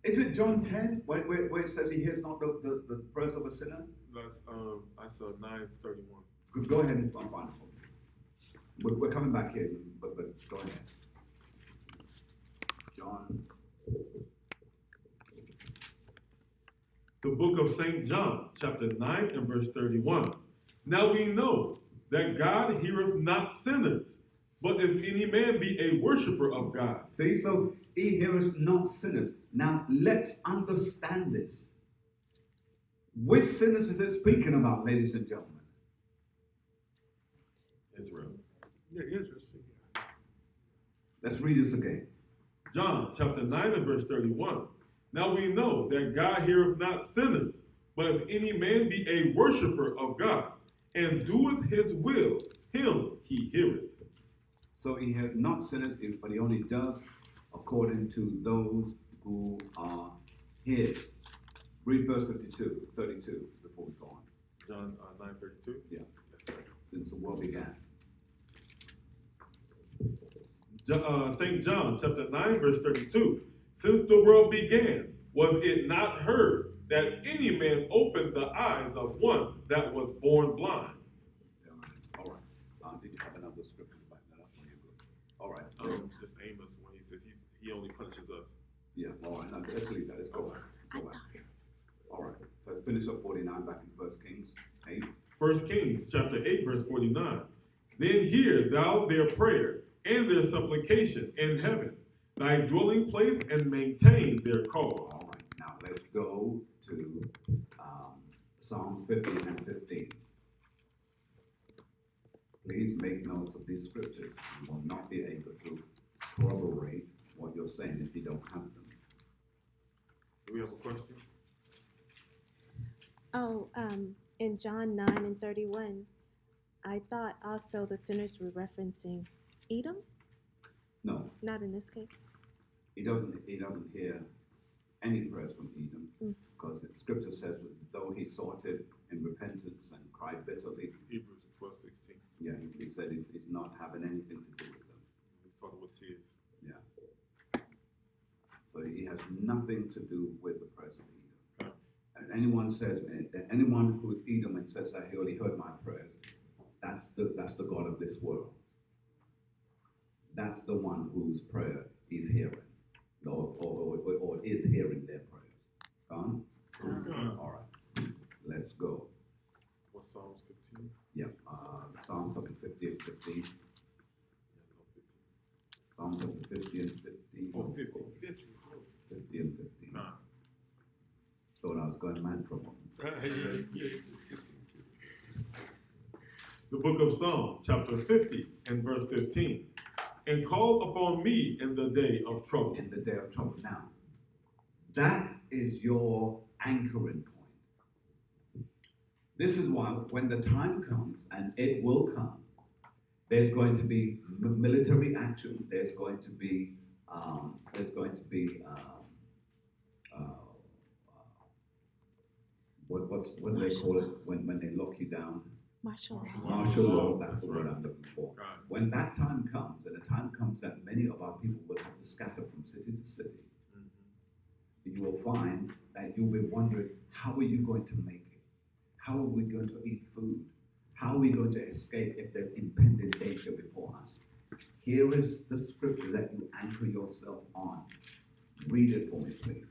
Is it John 10 where it says he hears not the prayers of a sinner? That's 9:31. Go ahead and find it. We're coming back here, but go ahead. John. The book of St. John, chapter 9 and verse 31. Now we know that God heareth not sinners, but if any man be a worshiper of God. See, so he heareth not sinners. Now let's understand this. Which sinners is it speaking about, ladies and gentlemen? Israel. Yeah, interesting. Let's read this again. John chapter 9 and verse 31. Now we know that God heareth not sinners, but if any man be a worshiper of God, and doeth his will, him he heareth. So he hears not sinners, but he only does according to those who are his. Read verse 32 before we go on. John 9:32? Yeah. Yes, sir. Since the world began. St. John chapter 9, verse 32. Since the world began, was it not heard that any man opened the eyes of one that was born blind? All right. Did you have another scripture to back that up? All right. Just Amos when he says he only punishes us. Yeah, all right. Now, let's leave that. Let's go back. Go back. All right. So let's finish up 49 back in 1 Kings 8. 1 Kings chapter 8, verse 49. Then hear thou their prayer and their supplication in heaven, thy dwelling place, and maintain their cause. All right. Now let's go to Psalms 15 and 15. Please make notes of these scriptures. You will not be able to corroborate what you're saying if you don't have them. Do we have a question? Oh, in John 9 and 31, I thought also the sinners were referencing Edom. No, Not in this case. he doesn't hear any prayers from Edom, because the scripture says that though he sought it in repentance and cried bitterly, Hebrews 12:16. yeah, he said he's not having anything to do with them. He's talking with tears. Yeah. So he has nothing to do with the prayers of Edom. And anyone who is Edom and says that he only heard my prayers, that's the God of this world. That's the one whose prayer he's hearing, or is hearing their prayers. Gone? All right. Let's go. What Psalms 15? Yeah. Psalms chapter 50 and 15. Psalms chapter 50 and 15. Oh, 50. 50 and 15. Nah. Thought I was going mad for a moment. The book of Psalms, chapter 50 and verse 15. And call upon me in the day of trouble. In the day of trouble. Now, that is your anchoring point. This is why when the time comes, and it will come, there's going to be military action. There's going to be what do they call it when they lock you down? Martial. Martial law. That's the word I'm looking for. Right. When that time comes, and the time comes that many of our people will have to scatter from city to city, you will find that you'll be wondering, how are you going to make it? How are we going to eat food? How are we going to escape if there's impending danger before us? Here is the scripture that you anchor yourself on. Read it for me, please.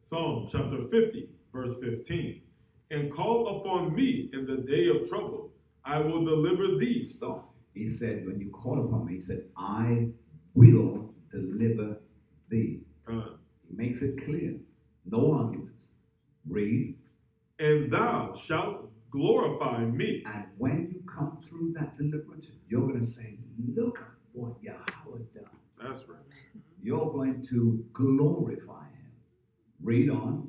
Psalm chapter 50, verse 15. And call upon me in the day of trouble. I will deliver thee. Stop. He said, when you call upon me, he said, I will deliver thee. He makes it clear. No arguments. Read. And thou shalt glorify me. And when you come through that deliverance, you're going to say, look at what Yahweh done. That's right. You're going to glorify him. Read on.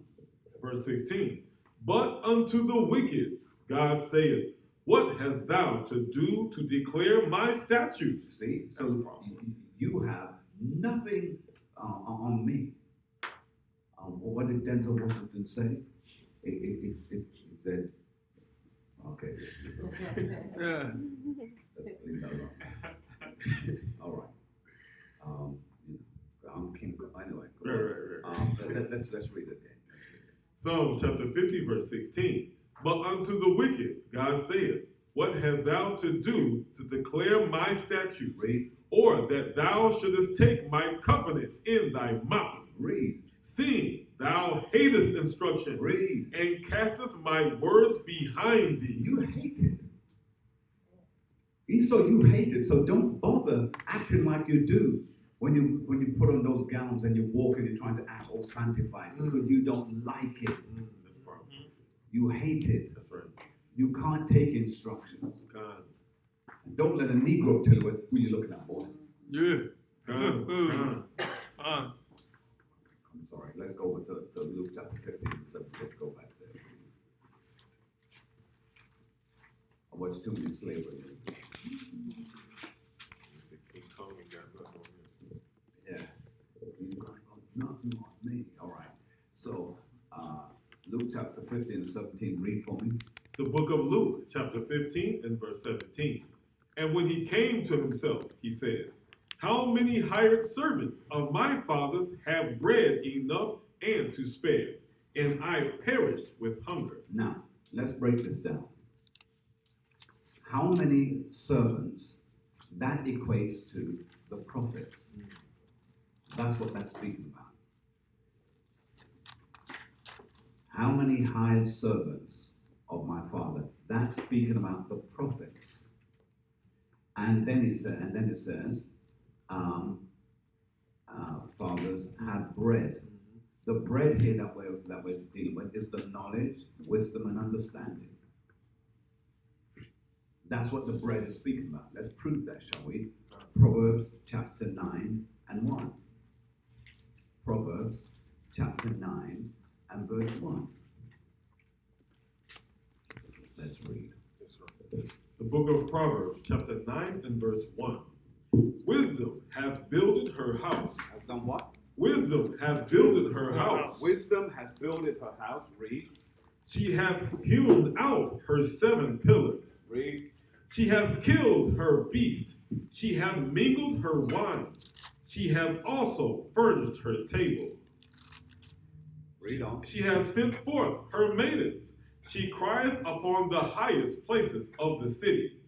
Verse 16. But unto the wicked, God saith, what hast thou to do to declare my statutes? See? That's So a problem. you have nothing on me. What did Denzel Washington say? He said, okay. Yeah. Let's leave that alone. All right. I'm King. Anyway. Right. Let's read it again. Psalms chapter 50, verse 16. But unto the wicked, God saith, what hast thou to do to declare my statutes? Read. Or that thou shouldest take my covenant in thy mouth? Read. Seeing thou hatest instruction, Read. and casteth my words behind thee. You hate it. Esau, you hate it. So don't bother acting like you do when you put on those gowns and you walk and you're trying to act all sanctified because you don't like it. That's part. You hate it. That's right. You can't take instructions. God. And don't let a Negro tell you who you're looking at, boy. Yeah. God. Uh, I'm sorry. Let's go to Luke chapter 15. So let's go back there, please. I watched too many slavery movies. King Kong got nothing on him. Yeah. You got nothing on me. All right. So chapter 15 and 17, read for me. The book of Luke, chapter 15 and verse 17. And when he came to himself, he said, how many hired servants of my father's have bread enough and to spare, and I perished with hunger. Now, let's break this down. How many servants? That equates to the prophets. That's what that's speaking about. How many hired servants of my father? That's speaking about the prophets. And then it says, fathers have bread. The bread here that we're dealing with is the knowledge, wisdom, and understanding. That's what the bread is speaking about. Let's prove that, shall we? Proverbs chapter 9 and 1. Proverbs chapter 9 and verse 1. Let's read. The book of Proverbs, chapter 9 and verse 1. Wisdom hath builded her house. Has done what? Wisdom hath builded her house. Wisdom has builded her house. Read. She hath hewn out her 7 pillars. Read. She hath killed her beast. She hath mingled her wine. She hath also furnished her table. Read on. She hath sent forth her maidens. She crieth upon the highest places of the city.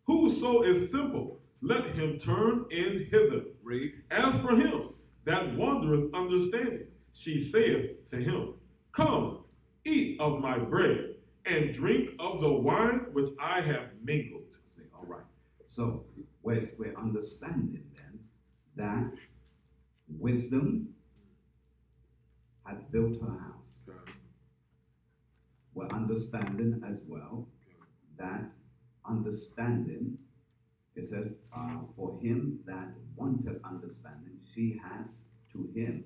Whoso is simple, let him turn in hither. Read. As for him that wandereth understanding, she saith to him, come, eat of my bread, and drink of the wine which I have mingled. See, all right. So we're understanding then that wisdom has built her house. We're understanding as well that understanding, it says, for him that wanteth understanding, she has to him,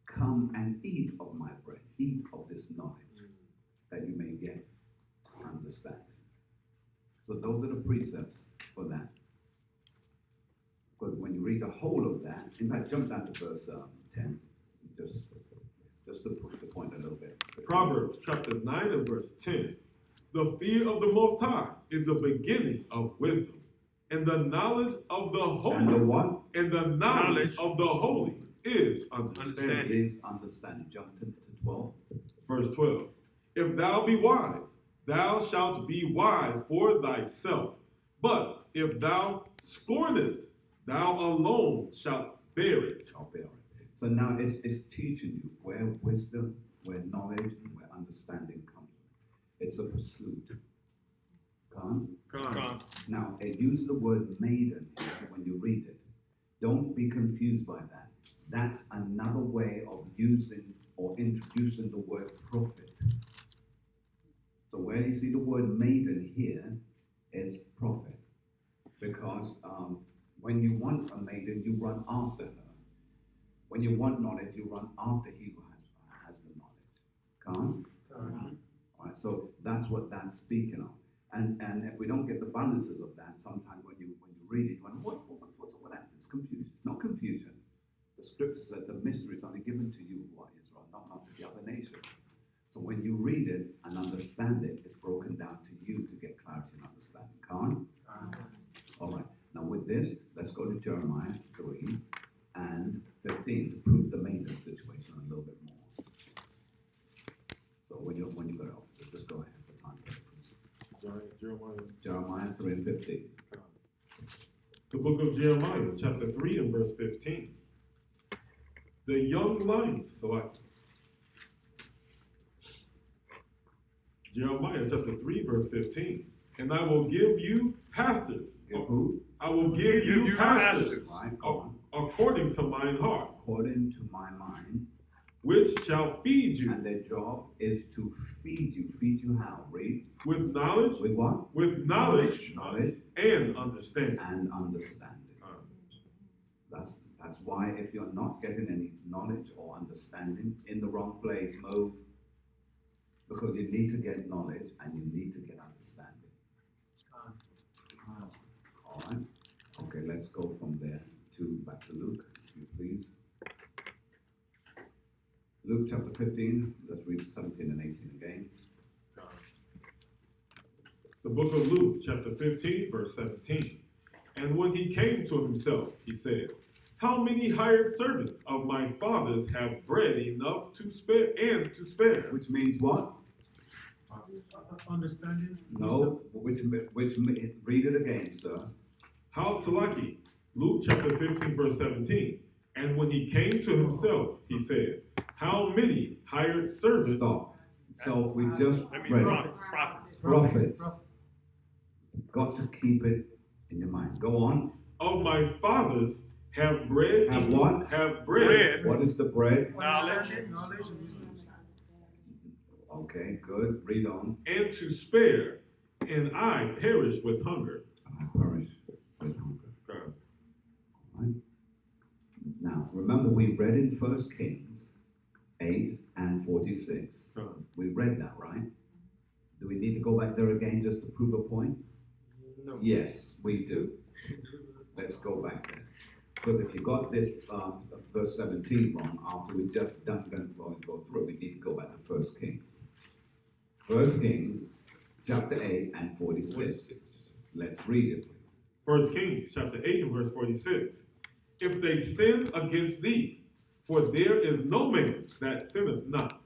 come and eat of my bread, eat of this knowledge, that you may get understanding. So those are the precepts for that. Because when you read the whole of that, in fact, jump down to verse 10, just to push the point a little bit. Proverbs chapter 9 and verse 10. The fear of the Most High is the beginning of wisdom, and the knowledge of the holy. And the what? And the knowledge of the holy is understanding. Is understanding. Jump to 12. Verse 12. If thou be wise, thou shalt be wise for thyself. But if thou scornest, thou alone shalt bear it. I'll bear it. So now it's teaching you where wisdom, where knowledge, and where understanding comes from. It's a pursuit. Come? Now, it uses the word maiden here when you read it. Don't be confused by that. That's another way of using or introducing the word prophet. So where you see the word maiden here is prophet. Because when you want a maiden, you run after her. When you want knowledge, you run after he who has the knowledge. All right, so that's what that's speaking of. And if we don't get the balances of that, sometimes when you read it, what's up with that? It's confusion. It's not confusion. The scripture said the mystery is only given to you who are Israel, not to the other nations. So when you read it and understand it, it's broken down to you to get clarity and understanding. All right. Now with this, let's go to Jeremiah 3 and 15 to prove the maintenance situation a little bit more. So when you got it, so just go ahead for time purposes. Jeremiah 3 and 15. The book of Jeremiah, chapter 3 and verse 15. The young lions select. Jeremiah chapter 3 verse 15. And I will give you pastors. Give who? I will give you pastors. Right, go on. According to mine heart. According to my mind. Which shall feed you. And their job is to feed you. Feed you how? Read. With knowledge. With what? With knowledge. Knowledge. And understanding. And understanding. That's why if you're not getting any knowledge or understanding, in the wrong place, move. Because you need to get knowledge and you need to get understanding. All right. Okay, let's go from there back to Luke, if you please. Luke chapter 15, let's read 17 and 18 again. The book of Luke, chapter 15, verse 17. And when he came to himself, he said, how many hired servants of my father's have bread enough to spare and to spare? Which means what? Understanding? No, which read it again, sir. How Salaki, Luke chapter 15, verse 17. And when he came to himself, he said, how many hired servants? Stop. So we just read Prophets. prophets. Got to keep it in your mind. Go on. Of my fathers have bread. Have what? Have bread. What is the bread? Knowledge. Okay, good. Read on. And to spare, and I perish with hunger. I perish with hunger. Okay. Right. Now, remember we read in 1 Kings 8 and 46. Okay. We read that, right? Do we need to go back there again just to prove a point? No. Yes, we do. Let's go back there. Because if you got this verse 17 wrong after we just done going to go through, we need to go back to 1 Kings. 1 Kings chapter 8 and 46. Let's read it, please. 1 Kings chapter 8 and verse 46. If they sin against thee, for there is no man that sinneth not,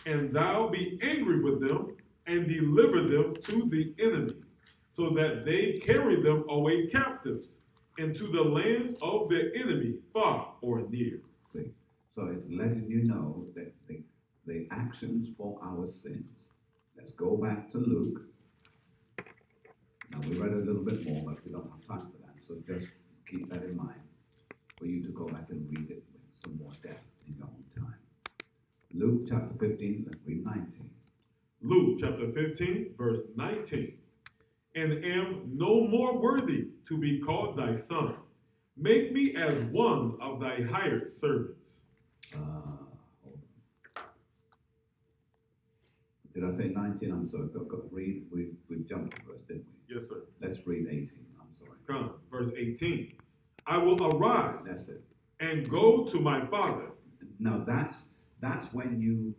and thou be angry with them, and deliver them to the enemy, so that they carry them away captives into the land of the enemy, far or near. See, so it's letting you know that the actions for our sins. Let's go back to Luke. Now we read a little bit more, but we don't have time for that. So just keep that in mind for you to go back and read it with some more depth in your own time. Luke chapter 15, let's read 19. Luke chapter 15, verse 19. And am no more worthy to be called thy son. Make me as one of thy hired servants. Hold on. Did I say 19? I'm sorry. Go read. We jumped a verse, didn't we? Yes, sir. Let's read 18. I'm sorry. Come, verse 18. I will arise That's it. and go to my father. Now that's when you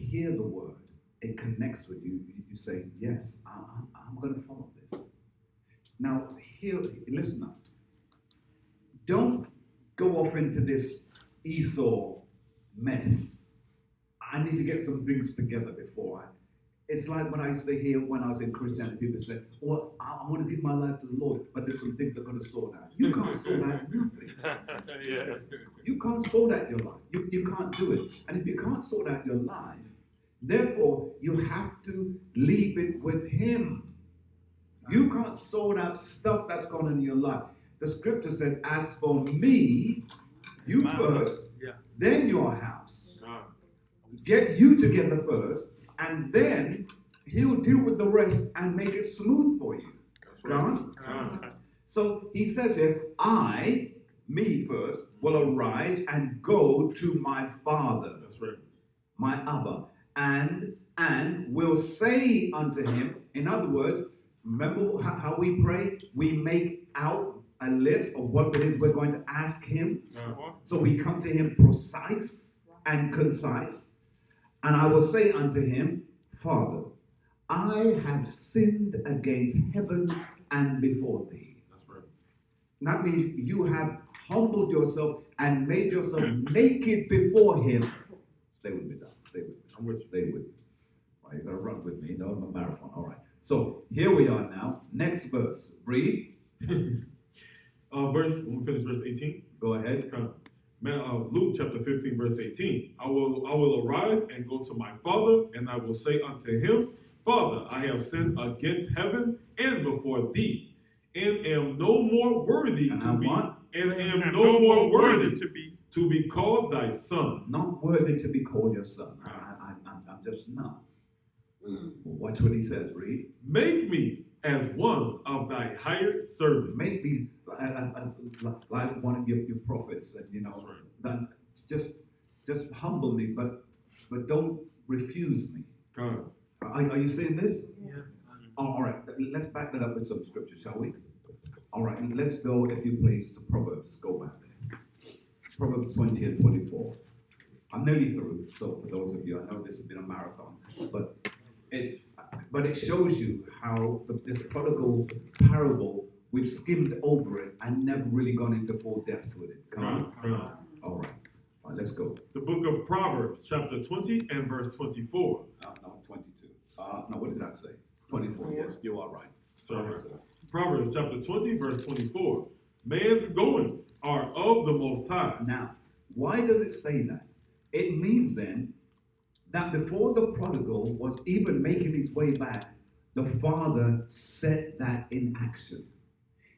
hear the word. It connects with you. You say, yes, I'm going to follow this. Now, listen now. Don't go off into this Esau mess. I need to get some things together before it's like when I used to hear when I was in Christianity, people say, well, I want to give my life to the Lord, but there's some things I've got to sort out. You can't sort out nothing. Yeah. You can't sort out your life. You can't do it. And if you can't sort out your life, therefore, you have to leave it with Him. You can't sort out stuff that's gone on in your life. The scripture said, as for me, you My first, house. Yeah. then your house. God. Get you together first, and then He'll deal with the rest and make it smooth for you. That's right. God? So He says here, me first, will arise and go to my Father, That's right. my Abba, and will say unto him, in other words, remember how we pray? We make out a list of what it is we're going to ask Him. So we come to Him precise and concise. And I will say unto Him, Father, I have sinned against heaven and before Thee. That's right. That means you have humbled yourself and made yourself naked before Him. Stay with me, now. Stay with me. I'm with you. Stay with me. All right, you're going to run with me. You know, I'm a marathon. All right. So here we are now. Next verse. Read. Let me finish verse 18. Go ahead. Come. Luke chapter 15, verse 18. I will arise and go to my father, and I will say unto him, Father, I have sinned against heaven and before thee, and am no more worthy And to I'm be what? and am no more worthy to be called thy son. Not worthy to be called your son. I'm just not. Watch what he says. Read. Make me as one of thy hired servants. Make me like one of your prophets. That, you know, That's right. that just humble me, but don't refuse me. God. Are you seeing this? Yes. All right, let's back that up with some scripture, shall we? All right, let's go, if you please, to Proverbs. Go back there. Proverbs 20 and 24. I'm nearly through. So for those of you, I know this has been a marathon, but it shows you how this prodigal parable, we've skimmed over it and never really gone into full depth with it. Come on. All right. All right, let's go. The book of Proverbs, chapter 20 and verse 24. No, 22. No, what did I say? 24. Yes, you are right. Sorry. Proverbs, chapter 20, verse 24. Man's goings are of the Most High. Now, why does it say that? It means then that before the prodigal was even making his way back, the father set that in action.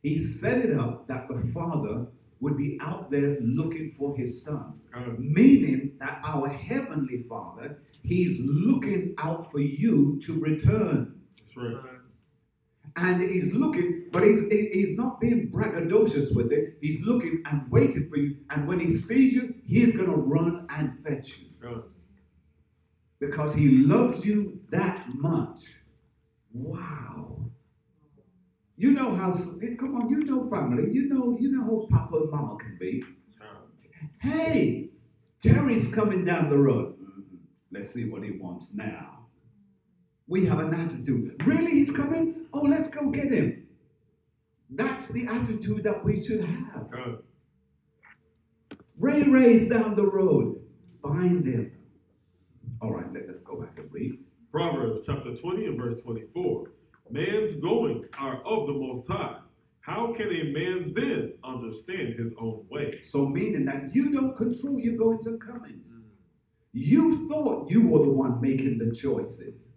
He set it up that the father would be out there looking for his son. Meaning that our heavenly Father, he's looking out for you to return. That's right. And he's looking, but he's not being braggadocious with it. He's looking and waiting for you. And when he sees you, he's going to run and fetch you. Because he loves you that much. Wow. You know how, come on, you know family. You know how Papa and Mama can be. Hey, Terry's coming down the road. Let's see what he wants now. We have an attitude. Really, he's coming? Oh, let's go get him. That's the attitude that we should have. Ray's down the road. Find him. All right, let's go back and read. Proverbs chapter 20 and verse 24. Man's goings are of the Most High. How can a man then understand his own way? So meaning that you don't control your goings and comings. You thought you were the one making the choices.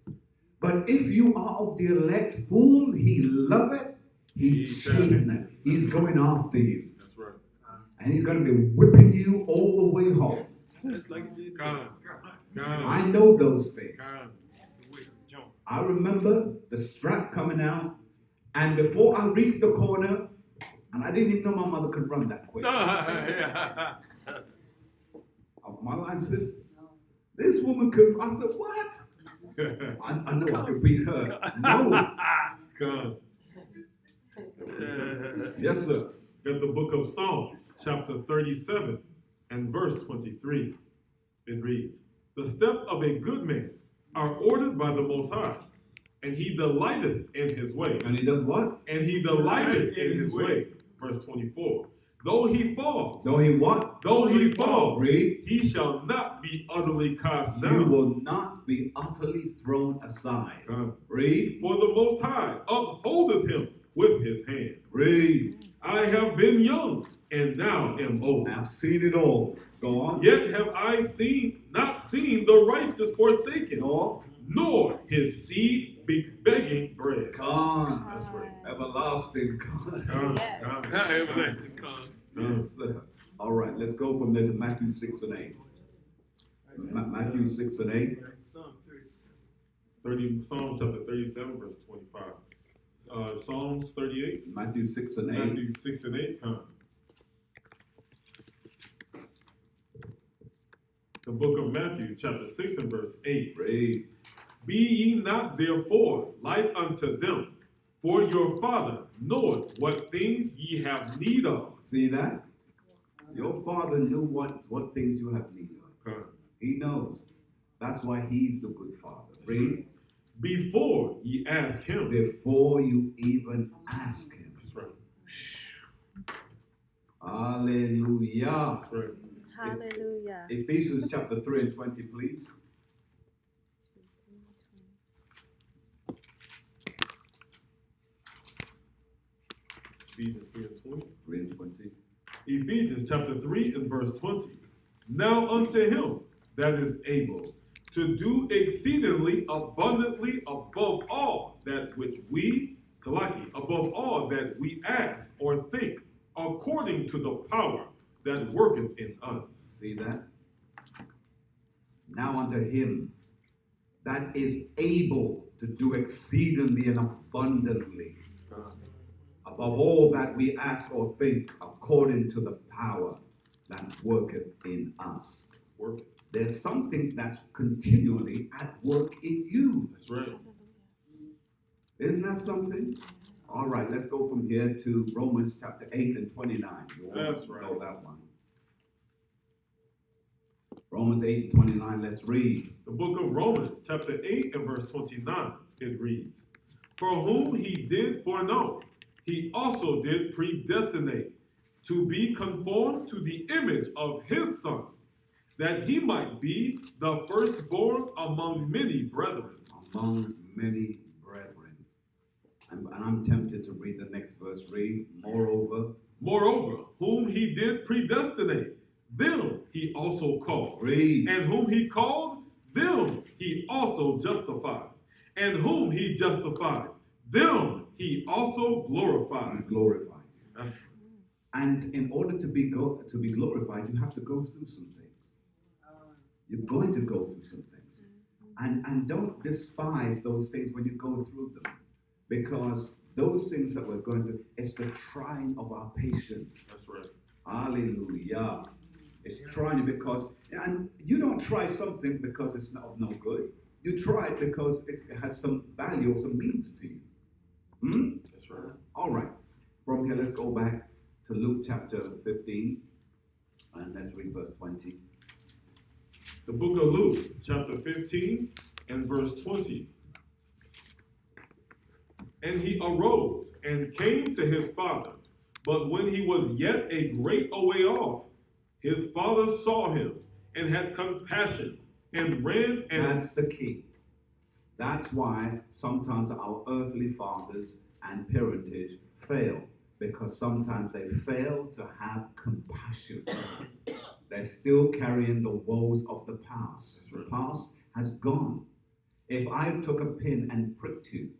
But if you are of the elect whom he loveth, he's chasing it. He's going after you. That's right. And he's going to be whipping you all the way home. That's like it did. I know those things. Jump. I remember the strap coming out, and before I reached the corner, and I didn't even know my mother could run that quick. My line says, this woman could. I said, what? I know I could beat her. No. Yes, sir. Got the book of Psalms, chapter 37 and verse 23. It reads, the steps of a good man are ordered by the Most High, and he delighteth in his way. And he does what? And he delighteth in his way. Verse 24. Though he falls. Though he what? Though he falls. Read. He shall not be utterly cast down. You will not be utterly thrown aside. Read. For the Most High upholdeth him with his hand. Read. I have been young, and now am old. I've seen it all. Go on. Yet have I not seen the righteous forsaken, nor his seed be begging bread. God. That's right. Everlasting God. Yes. Everlasting God. Yes, sir. All right, let's go from there to Matthew 6 and 8. Matthew 6 and 8. Psalm 37. Psalms chapter 37, verse 25. Psalms 38. Matthew 6 and 8. Matthew 6 and 8. The book of Matthew, chapter 6 and verse 8. Read. Be ye not therefore like unto them, for your Father knoweth what things ye have need of. See that? Your Father knew what things you have need of. He knows. That's why he's the good Father. Read. Before ye ask him. Before you even ask him. That's right. Hallelujah. That's right. Hallelujah. Ephesians chapter 3 and 20, please. Ephesians 3 and 20. 3 and 20. Ephesians chapter 3 and verse 20. Now unto him that is able to do exceedingly abundantly above all that which we, above all that we ask or think, according to the power that worketh in us. See that? Now unto him that is able to do exceedingly and abundantly above all that we ask or think, according to the power that worketh in us. There's something that's continually at work in you. That's right. Isn't that something? All right, let's go from here to Romans chapter 8 and 29. You all That's know right. that one. Romans 8:29, let's read. The book of Romans, chapter 8 and verse 29, it reads, For whom he did foreknow, he also did predestinate to be conformed to the image of his Son, that he might be the firstborn among many brethren. Among many brethren. And I'm tempted to read the next verse. Read, Moreover, whom he did predestinate, them he also called. Read. And whom he called, them he also justified. And whom he justified, them he also glorified. Glorified. That's And in order to be glorified, you have to go through some things. You're going to go through some things. And don't despise those things when you go through them. Because those things that we're going through, it's the trying of our patience. That's right. Hallelujah. It's trying because, and you don't try something because it's of no good. You try it because it has some value or some means to you. That's right. All right. From here, let's go back to Luke chapter 15, and let's read verse 20. The book of Luke, chapter 15 and verse 20. And he arose and came to his father. But when he was yet a great way off, his father saw him and had compassion and ran and... That's the key. That's why sometimes our earthly fathers and parentage fail, because sometimes they fail to have compassion. They're still carrying the woes of the past. The past has gone. If I took a pin and pricked you,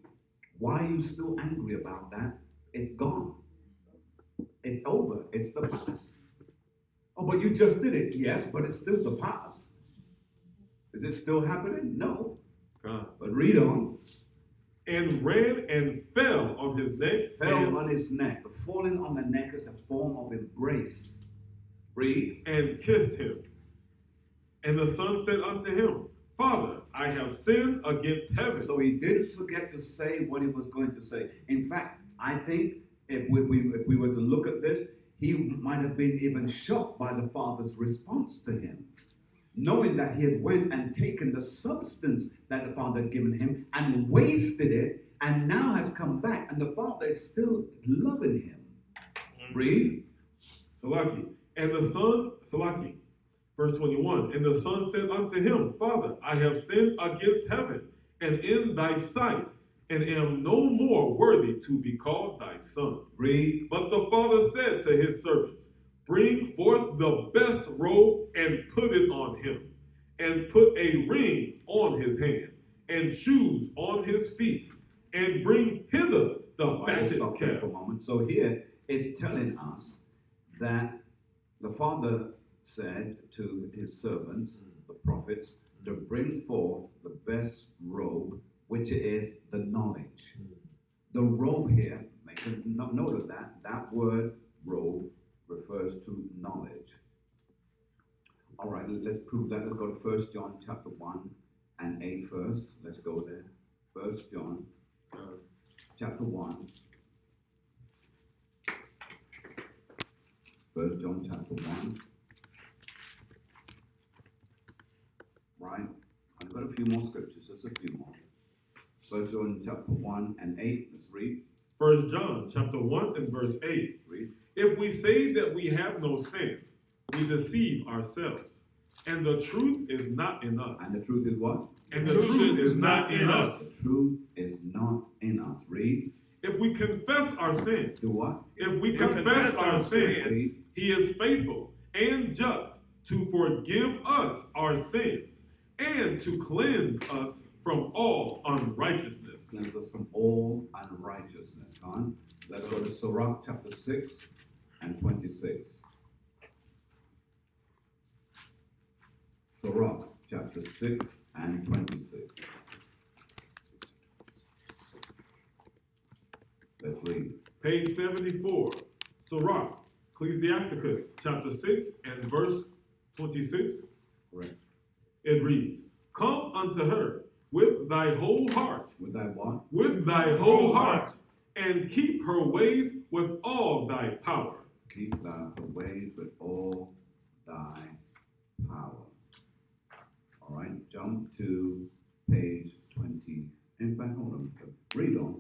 why are you still angry about that? It's gone. It's over. It's the past. Oh, but you just did it. Yes, but it's still the past. Is it still happening? No. But read on. And ran and fell on his neck. Fell on his neck. The falling on the neck is a form of embrace. Read. And kissed him. And the son said unto him, Father, I have sinned against heaven. So he didn't forget to say what he was going to say. In fact, I think if we were to look at this, he might have been even shocked by the father's response to him, knowing that he had went and taken the substance that the father had given him and wasted it, and now has come back, and the father is still loving him. Read. Salaki. And the son, Salaki, verse 21, and the son said unto him, Father, I have sinned against heaven and in thy sight, and am no more worthy to be called thy son. Read. But the father said to his servants, Bring forth the best robe and put it on him, and put a ring on his hand, and shoes on his feet, and bring hither the fatted calf. For a moment. So here it's telling us that the father said to his servants, the prophets, to bring forth the best robe, which is the knowledge. The robe here, make a note of that. That word robe refers to knowledge. All right, let's prove that. Let's go to 1 John chapter 1 and 8 first. Let's go there. 1 John chapter 1. 1 John chapter 1. Right? I've got a few more scriptures, just a few more. 1 John chapter 1 and 8. Let's read. 1 John chapter 1 and verse 8. Read. If we say that we have no sin, we deceive ourselves, and the truth is not in us. And the truth is what? And the truth is not in us. The truth is not in us. Read. If we confess our sins, Do what? if we confess our sins, Read. he is faithful and just to forgive us our sins and to cleanse us from all unrighteousness. Cleanse us from all unrighteousness. Come on. Let's go to Sirach chapter 6 and 26. Sirach chapter 6 and 26. Let's read. Page 74, Sirach, Ecclesiasticus, chapter 6 and verse 26. Correct. It reads, Come unto her with thy whole heart, With thy what? with thy whole heart, and keep her ways with all thy power. Keep thy ways with all thy power. All right, jump to page 20. In fact, hold on. Read on.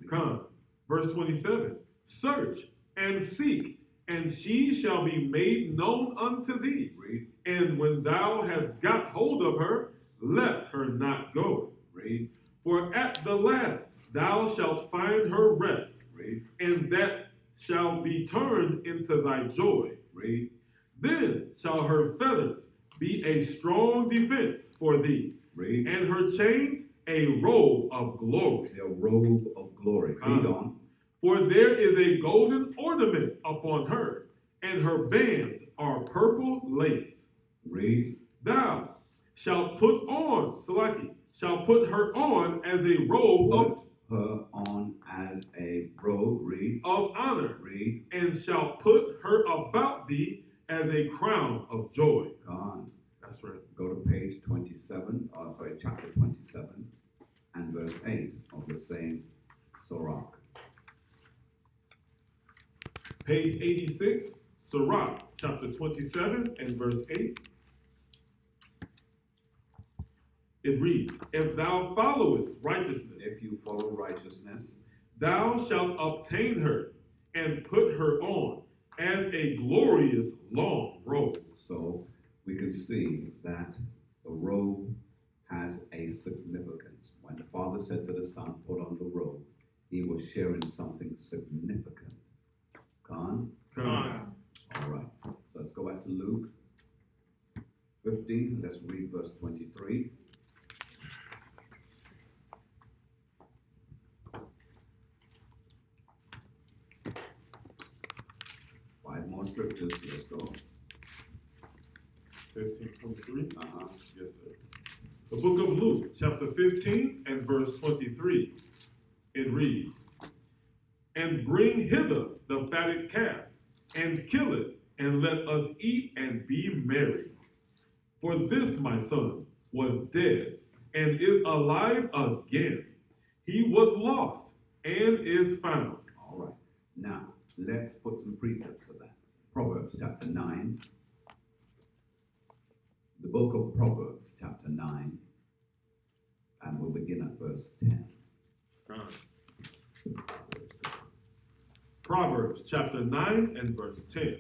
Come. Verse 27. Search and seek, and she shall be made known unto thee. Read. And when thou hast got hold of her, let her not go. Read. For at the last thou shalt find her rest, Read. and that shall be turned into thy joy. Read. Then shall her feathers be a strong defense for thee, Read. and her chains a robe of glory. A robe of glory. Read on. For there is a golden ornament upon her, and her bands are purple lace. Read. Thou shalt put on, Salaki, shall put her on as a robe Put her on as a robe. Read. of honor, Read. and shall put her about thee as a crown of joy. Go on. That's right. Go to page 27, chapter 27, and verse 8 of the same Sirach. Page 86, Sirach, chapter 27 and verse 8. It reads, If thou followest righteousness, If you follow righteousness, thou shalt obtain her and put her on as a glorious long robe. so we can see that the robe has a significance. When the Father said to the Son, put on the robe, he was sharing something significant. Con? Come. All right. So let's go back to Luke 15. Let's read verse 23. Five more scriptures. Let's go. 15:23. Uh-huh. Yes, sir. The book of Luke, chapter 15 and verse 23. It reads, And bring hither the fatted calf, and kill it, and let us eat and be merry. For this my son was dead, and is alive again. He was lost, and is found. All right. Now, let's put some precepts to that. Proverbs chapter 9. The book of Proverbs chapter 9. And we'll begin at verse 10. Proverbs chapter 9 and verse 10.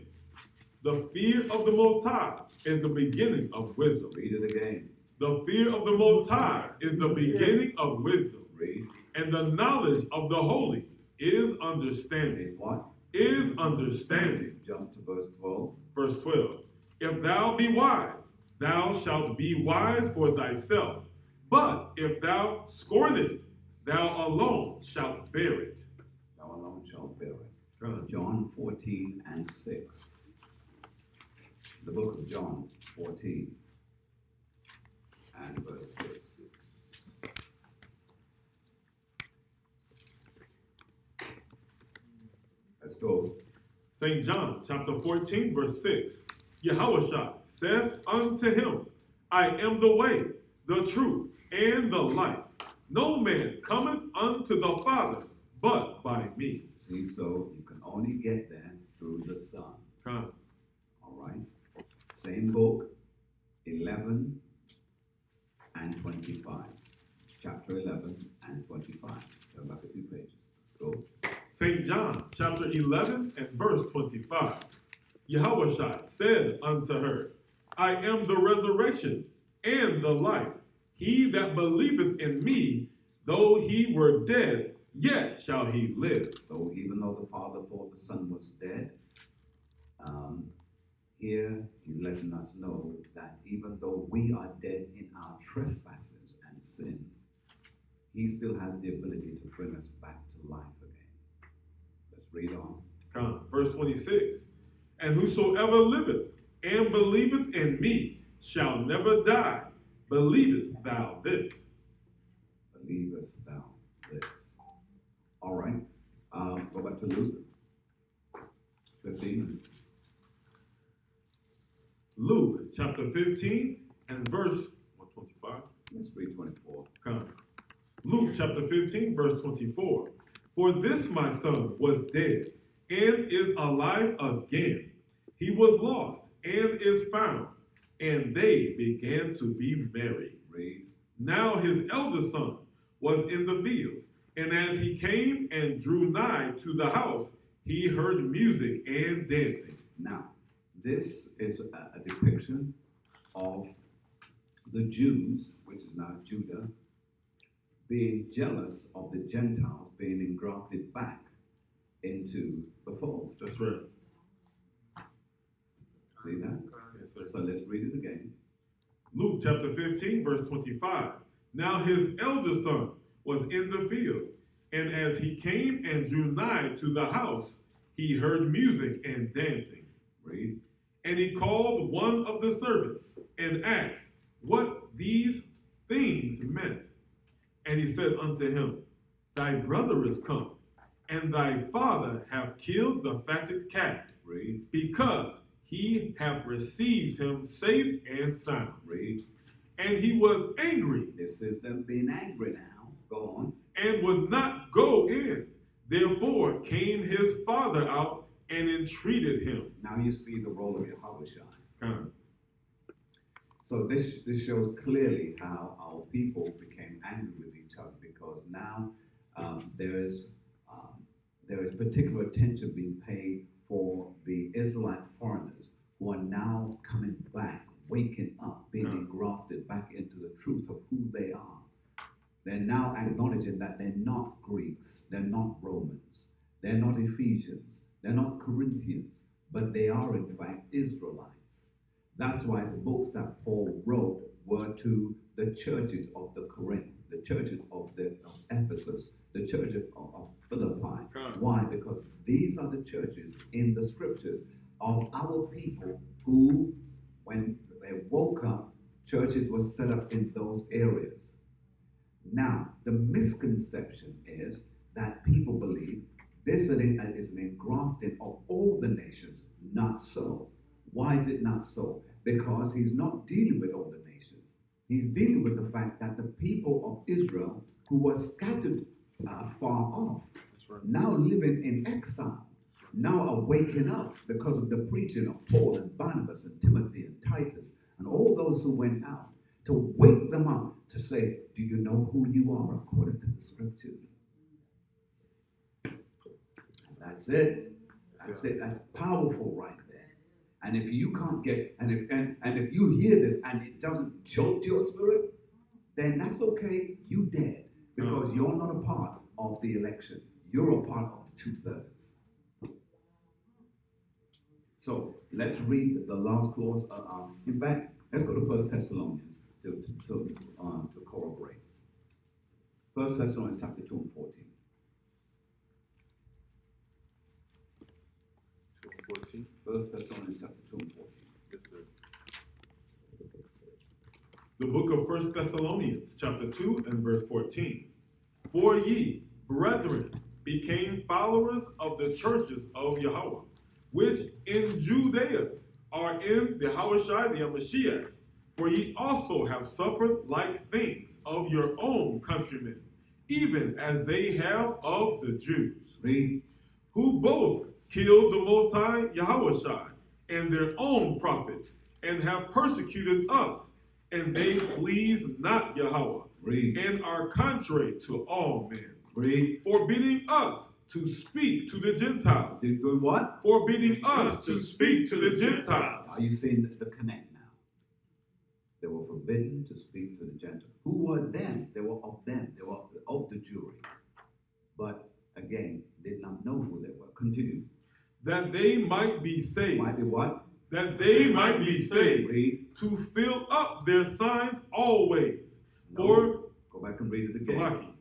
The fear of the Most High is the beginning of wisdom. Read it again. The fear of the Most High is the beginning of wisdom. Read. And the knowledge of the holy is understanding. Is what? Is understanding. Jump to verse 12. Verse 12. If thou be wise, thou shalt be wise for thyself. But if thou scornest, thou alone shalt bear it. Thou alone shalt bear it. John 14 and 6. The book of John 14 and verse 6. Let's go. St. John chapter 14 verse 6. Yahushua saith unto him, I am the way, the truth, and the life. No man cometh unto the Father but by me. See, so you can only get there through the Son. Come. All right. Same book, 11 and 25. Chapter 11 and 25. Turn back a few pages. Go. St. John chapter 11 and verse 25. Yahushua said unto her, I am the resurrection and the life. He that believeth in me, though he were dead, yet shall he live. So even though the Father thought the Son was dead, here he's letting us know that even though we are dead in our trespasses and sins, he still has the ability to bring us back to life again. Let's read on. Come. Verse 26. And whosoever liveth and believeth in me shall never die. Believest thou this? Believest thou this? All right. Go back to Luke 15. Luke chapter 15 and verse 25. Let's read 24. Come. Luke chapter 15 verse 24. For this my son was dead and is alive again. He was lost and is found. and they began to be merry. Read. Now his eldest son was in the field, and as he came and drew nigh to the house, he heard music and dancing. Now, this is a depiction of the Jews, which is now Judah, being jealous of the Gentiles being engrafted back into the fold. That's right. See that? Yes, sir. So let's read it again. Luke chapter 15, verse 25. Now his eldest son was in the field, and as he came and drew nigh to the house, he heard music and dancing. Read. And he called one of the servants and asked what these things meant. And he said unto him, Thy brother is come, and thy father hath killed the fatted calf, Read. because he hath received him safe and sound. Read. And he was angry, This is them being angry now. Go on. and would not go in. Therefore came his father out and entreated him. Now you see the role of Yahushua. Come. So this shows clearly how our people became angry with each other, because now there is particular attention being paid for the Israelite foreigners who are now coming back, waking up, being engrafted back into the truth of who they are. They're now acknowledging that they're not Greeks, they're not Romans, they're not Ephesians, they're not Corinthians, but they are in fact Israelites. That's why the books that Paul wrote were to the churches of the Corinth, the churches of Ephesus, the churches of Philippi. Why? Because these are the churches in the scriptures of our people who, when they woke up, churches were set up in those areas. Now, the misconception is that people believe this is an engrafting of all the nations. Not so. Why is it not so? Because he's not dealing with all the nations. He's dealing with the fact that the people of Israel, who were scattered far off, now living in exile, now are waking up because of the preaching of Paul and Barnabas and Timothy and Titus and all those who went out, to wake them up to say, do you know who you are according to the scriptures? That's it. That's it. That's powerful right there. And if you can't get, and if you hear this and it doesn't jolt your spirit, then that's okay. You dead, because you're not a part of the election. You're a part of the 2/3. So let's read the last clause. In fact, let's go to 1 Thessalonians to corroborate. 1 Thessalonians chapter 2 and 14. 14. 1 Thessalonians chapter 2 and 14. Yes, sir. The book of 1 Thessalonians, chapter 2 and verse 14. For ye, brethren, became followers of the churches of Yahweh, which in Judea are in the Yahushua the Mashiach. For ye also have suffered like things of your own countrymen, even as they have of the Jews. Read. Who both killed the Most High Yahushua and their own prophets, and have persecuted us, and they please not Yahweh, Read. and are contrary to all men. Read. Forbidding us to speak to the Gentiles. Doing what? Forbidding us to speak to the Gentiles. Are you seeing the connect now? They were forbidden to speak to the Gentiles. Who were them? They were of them. They were of the jury. But again, did not know who they were. Continue. That they might be saved. Might be what? That they might be saved. Read. To fill up their signs always. No. Go back and read it again. Salaki.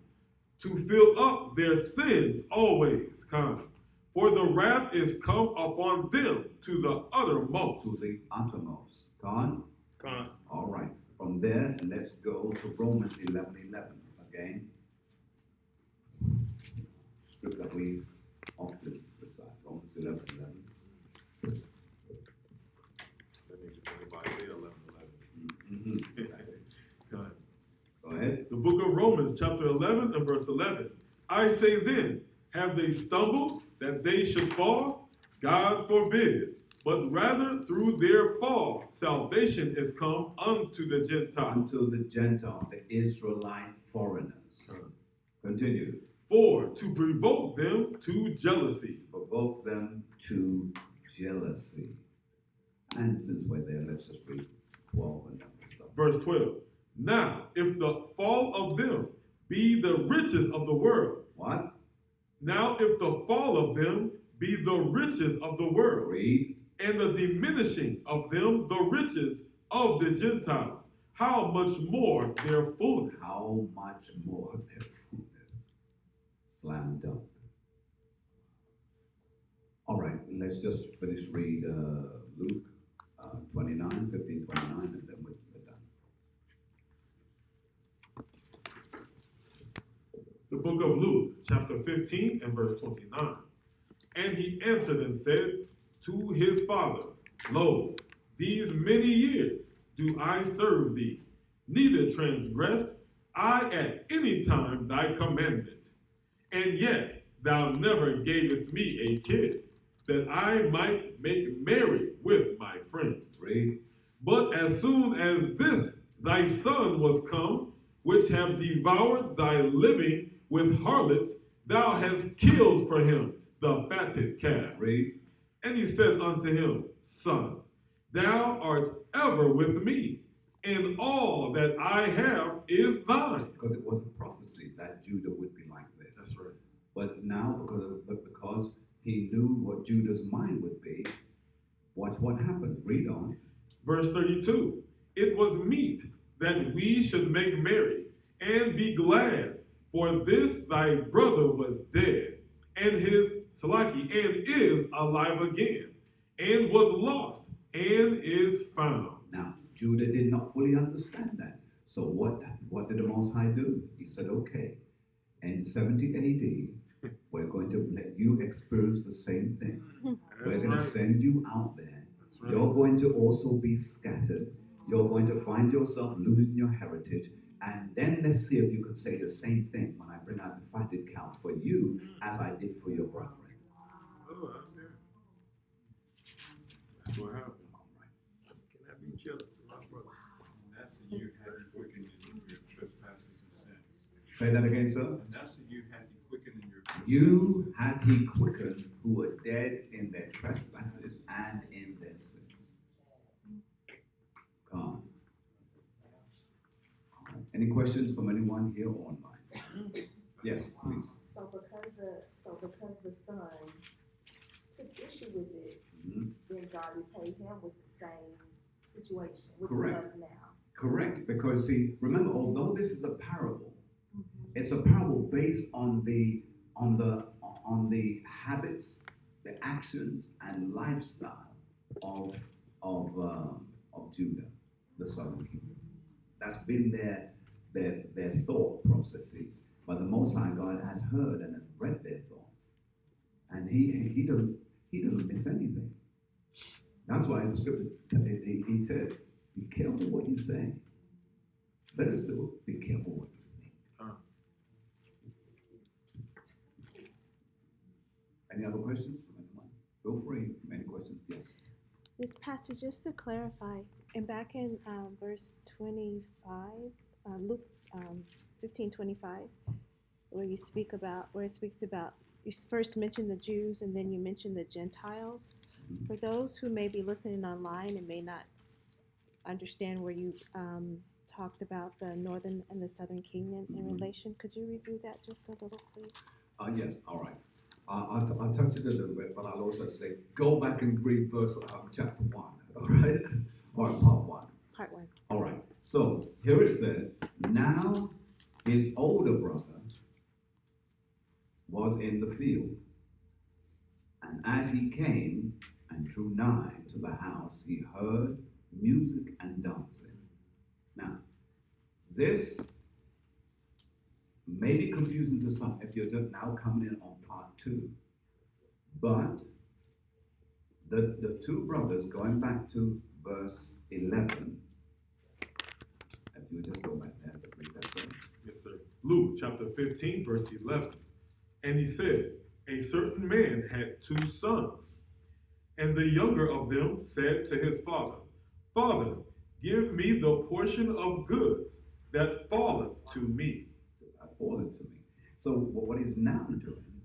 To fill up their sins always. Come. For the wrath is come upon them to the uttermost. To the uttermost. Gone? Con. All right. From there, let's go to Romans 11:11 again. Script that we often recite. Romans 11:11. That means you think about Isaiah 11:11. Go ahead. The book of Romans, chapter 11 and verse 11. I say then, have they stumbled that they should fall? God forbid. but rather through their fall, salvation is come unto the Gentiles. Unto the Gentile, the Israelite foreigners. Continue. For to provoke them to jealousy. Provoke them to jealousy. And since we're there, let's just read 12 and other stuff. Verse 12. Now, if the fall of them be the riches of the world. What? Now, if the fall of them be the riches of the world. Read. And the diminishing of them the riches of the Gentiles, how much more their fullness? How much more their fullness? Slam dunk. All right, let's just finish read Luke 29, 15, 29, and then we're done. The book of Luke, chapter 15 and verse 29. And he answered and said to his father, Lo, these many years do I serve thee, neither transgressed I at any time thy commandment. And yet thou never gavest me a kid, that I might make merry with my friends. Read. But as soon as this thy son was come, which have devoured thy living with harlots, thou hast killed for him the fatted calf. Read. And he said unto him, Son, thou art ever with me, and all that I have is thine. Because it was a prophecy that Judah would be like this. That's right. But now, because he knew what Judah's mind would be, watch what happened. Read on. Verse 32. It was meet that we should make merry and be glad, for this thy brother was dead, and his Salaki, and is alive again, and was lost, and is found. Now, Judah did not fully understand that. So what did the Most High do? He said, okay, in 70 AD, we're going to let you experience the same thing. We're going to send you out there. Right. You're going to also be scattered. You're going to find yourself losing your heritage. And then let's see if you can say the same thing when I bring out the fatted cows for you as I did for your brethren. Oh, I'm there. That's what happened. Can I be jealous of my brother? And that's the you had you quickened in your trespasses and sins. Say that again, sir. And that's the you had you quickened in your You hath he quickened who were dead in their trespasses and in their sins. Come on. Any questions from anyone here or online? Yes, please. So because the son took issue with it, Mhm. then God repaid him with the same situation, which Correct. is us now. Correct, because see, remember, although this is a parable, it's a parable based on the habits, the actions, and lifestyle of Judah, the southern kingdom. That's been their thought processes. But the Most High God has heard and has read their thoughts, and he doesn't miss anything. That's why in the scripture he said, "Be careful what you say." Better still, be careful what you think. Any other questions from anyone? Feel free. Any questions? Yes. This passage, just to clarify, and back in verse 25, Luke 15:25, where it speaks about, you first mention the Jews and then you mention the Gentiles. Mm-hmm. For those who may be listening online and may not understand where you talked about the northern and the southern kingdom in relation, could you review that just a little, please? Yes. All right. I'll touch it a little bit, but I'll also say, go back and read verse chapter 1. All right, or part 1. Part 1. All right. So here it says, now his older brother was in the field, and as he came and drew nigh to the house, he heard music and dancing. Now, this may be confusing to some if you're just now coming in on part 2, but the two brothers, going back to verse 11, if you just go back there to read that song. Yes, sir. Luke chapter 15, verse 11. And he said, a certain man had 2 sons. And the younger of them said to his father, Father, give me the portion of goods that falleth to me. Fallen to me. So what he's now doing,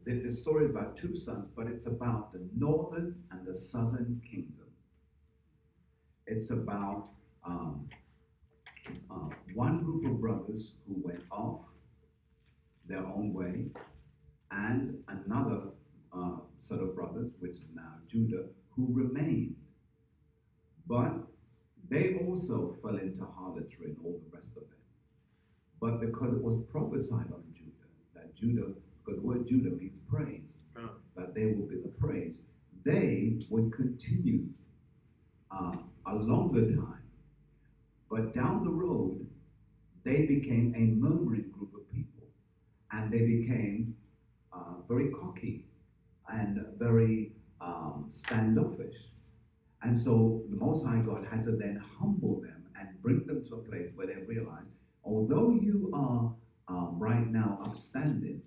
the story is about two sons, but it's about the northern and the southern kingdom. It's about one group of brothers who went off their own way, and another set of brothers, which is now Judah, who remained. But they also fell into harlotry and all the rest of it. But because it was prophesied on Judah, because the word Judah means praise, that they will be the praise, they would continue a longer time. But down the road, they became a murmuring group of people, and they became very cocky and very standoffish. And so the Most High God had to then humble them and bring them to a place where they realized, although you are right now upstanding,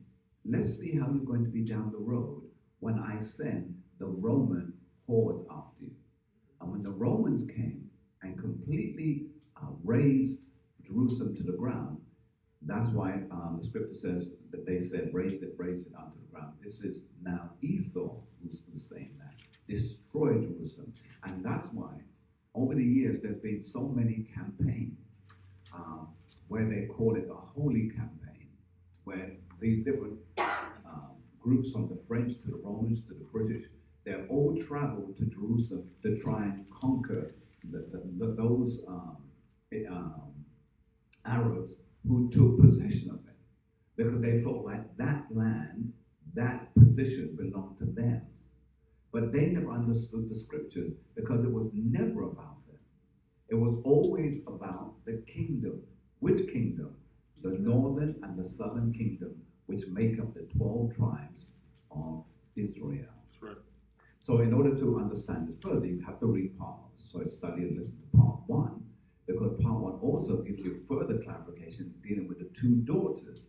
let's see how you're going to be down the road when I send the Roman hordes after you. And when the Romans came and completely razed Jerusalem to the ground, that's why the scripture says that they said, raise it onto the ground. This is now Esau who's saying that. Destroy Jerusalem. And that's why over the years there's been so many campaigns where they call it a holy campaign, where these different groups from the French to the Romans to the British, they're all traveled to Jerusalem to try and conquer those Arabs who took possession of it, because they felt like that land, that position belonged to them. But they never understood the scriptures, because it was never about them. It was always about the kingdom. Which kingdom? The northern and the southern kingdom, which make up the 12 tribes of Israel. That's right. So in order to understand this further, you have to read part. So I study and listen to part 1, because part 1 also gives you further clarification dealing with the two daughters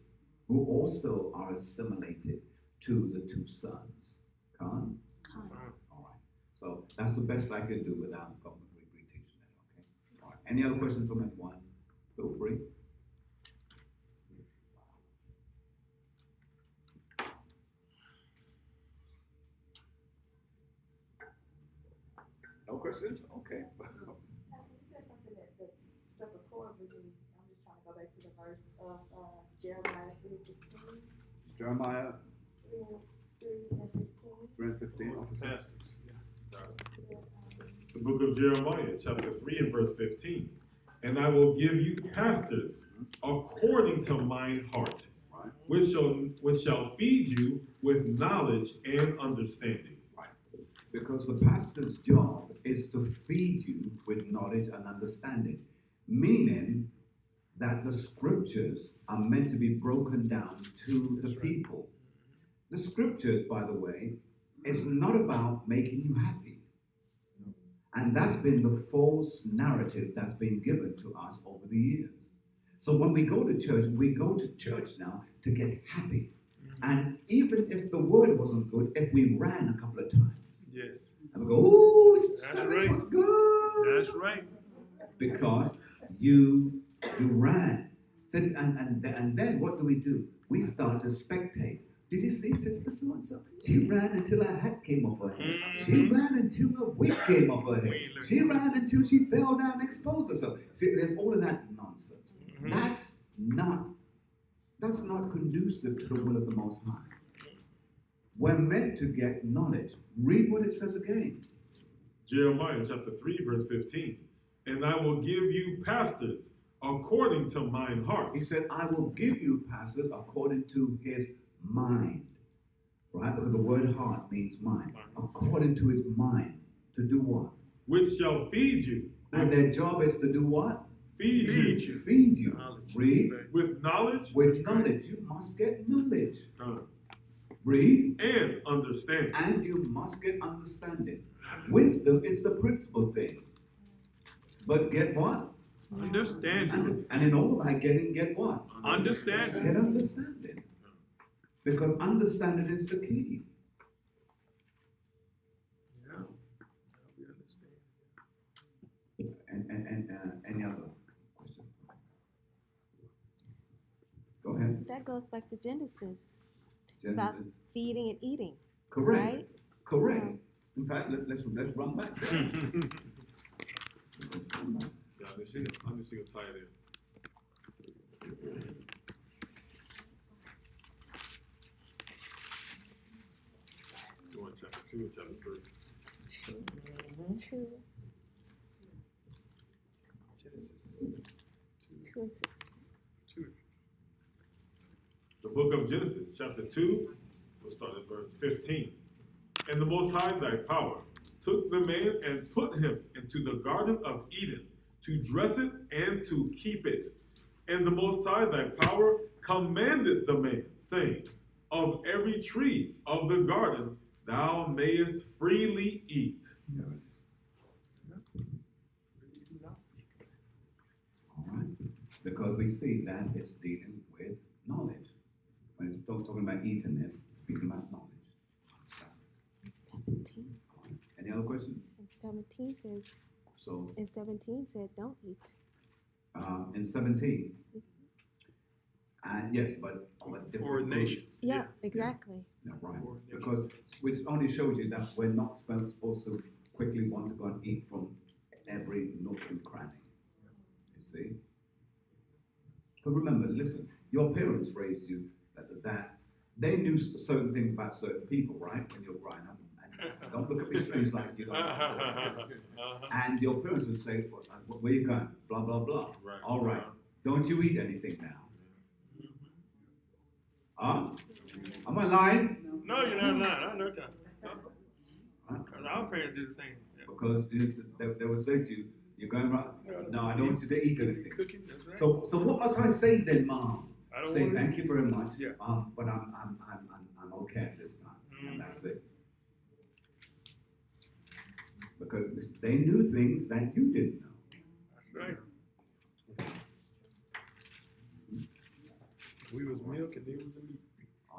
who also are assimilated to the two sons. Khan? Khan. All right. So that's the best I can do without government teaching that, okay? All right. Any other questions from anyone? Feel free. No questions? Okay. Pastor, you said something that struck a chord with me. I'm just trying to go back to the verse of Jeremiah 3:15. Jeremiah 3 and 15. 3 and 15. Okay. Pastors. The book of Jeremiah, chapter 3 and verse 15. And I will give you pastors according to mine heart, Right. which shall feed you with knowledge and understanding. Because the pastor's job is to feed you with knowledge and understanding, meaning that the scriptures are meant to be broken down to the people. The scriptures, by the way, is not about making you happy. And that's been the false narrative that's been given to us over the years. So when we go to church now to get happy. And even if the word wasn't good, if we ran a couple of times, Yes. and we go, ooh, That's service right. was good. That's right. Because you ran. And then what do? We start to spectate. Did you see Sister so-and-so? She ran until her hat came off her head. She ran until her wig came off her head. She ran until she fell down and exposed herself. See, there's all of that nonsense. That's not conducive to the will of the Most High. We're meant to get knowledge. Read what it says again. Jeremiah chapter 3 verse 15. And I will give you pastors according to mine heart. He said, I will give you pastors according to his mind. Right? Because the word heart means mind. According to his mind. To do what? Which shall feed you. And their job is to do what? Feed you. Feed you. Knowledge. Read. With knowledge. With knowledge. You must get knowledge. uh, Read. And understanding. And you must get understanding. Wisdom is the principal thing. But get what? Understanding. And in all thy getting, get what? Understanding. Get understanding. Because understanding is the key. Any other question? Go ahead. That goes back to Genesis about Genesis. feeding and eating. Correct. Right? Correct. In fact, let's run back there. Let's run back. Yeah, I'm just gonna tie it in. Go on chapter 2 and chapter 3. 2, Genesis 2 and 16. 2. The book of Genesis, chapter 2, we'll start at verse 15. And the Most High, thy power, took the man and put him into the garden of Eden to dress it and to keep it. And the Most High, thy power, commanded the man, saying, of every tree of the garden thou mayest freely eat. All right. Because we see that it's dealing with knowledge. When it's talking about eating, it's speaking about knowledge. 17. Any other questions? And 17 says, So, and 17 said, don't eat. in 17, and yes, but on a different For group. nations. Yeah, exactly. Yeah, right. For nations. Because which only shows you that we're not supposed to quickly want to go and eat from every nook and cranny. You see? But remember, listen, your parents raised you that they knew certain things about certain people, right? When you're growing up. And don't look at me strange like you don't know. And your parents would say, where you going? Blah, blah, blah. Right. All right. Don't you eat anything now? Huh? Am I lying? No, you're not lying. I know that. Huh? Because our parents did the same. Yeah. Because they would say to you, you're going right? No, I don't want you to eat anything. Cooking, that's right. So what must I say then, Mom? I don't Say wanna- thank you very much. Yeah. But I'm okay at this time, and that's it. Because they knew things that you didn't know. That's right. We was milk and they was the meat.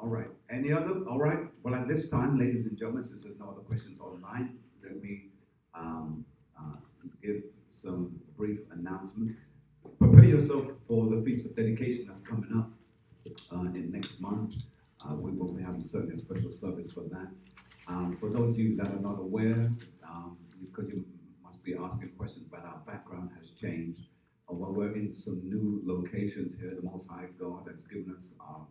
All right. Any other? All right. Well, at this time, ladies and gentlemen, since there's no other questions online, let me give some brief announcement. Prepare yourself for the Feast of Dedication that's coming up in next month. We will be having certainly a special service for that. For those of you that are not aware, because you must be asking questions, but our background has changed. Well, we're in some new locations here. The Most High God has given us our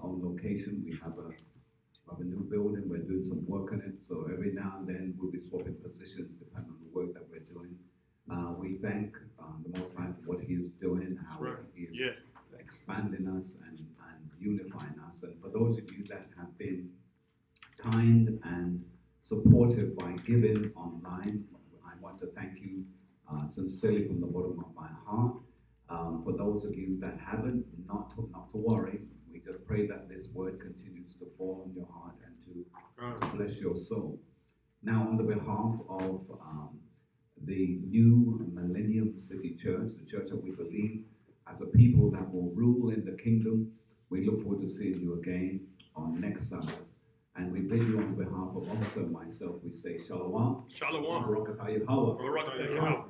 own location. We have a new building. We're doing some work on it. So every now and then we'll be swapping positions depending on the work that we're doing. We thank the Most High for what He is doing, how Right. He is Yes. expanding us and unifying us. And for those of you that have been kind and supportive by giving online, I want to thank you sincerely from the bottom of my heart. For those of you that haven't, not to worry. We just pray that this word continues to fall on your heart and to bless your soul. Now, on the behalf of the new Milleneumn City Church, the church that we believe as a people that will rule in the kingdom, we look forward to seeing you again on next Sabbath. And we bid you on behalf of also myself, we say Shalom. Shalom. Barakatah Yahweh. Barakatah Yahweh.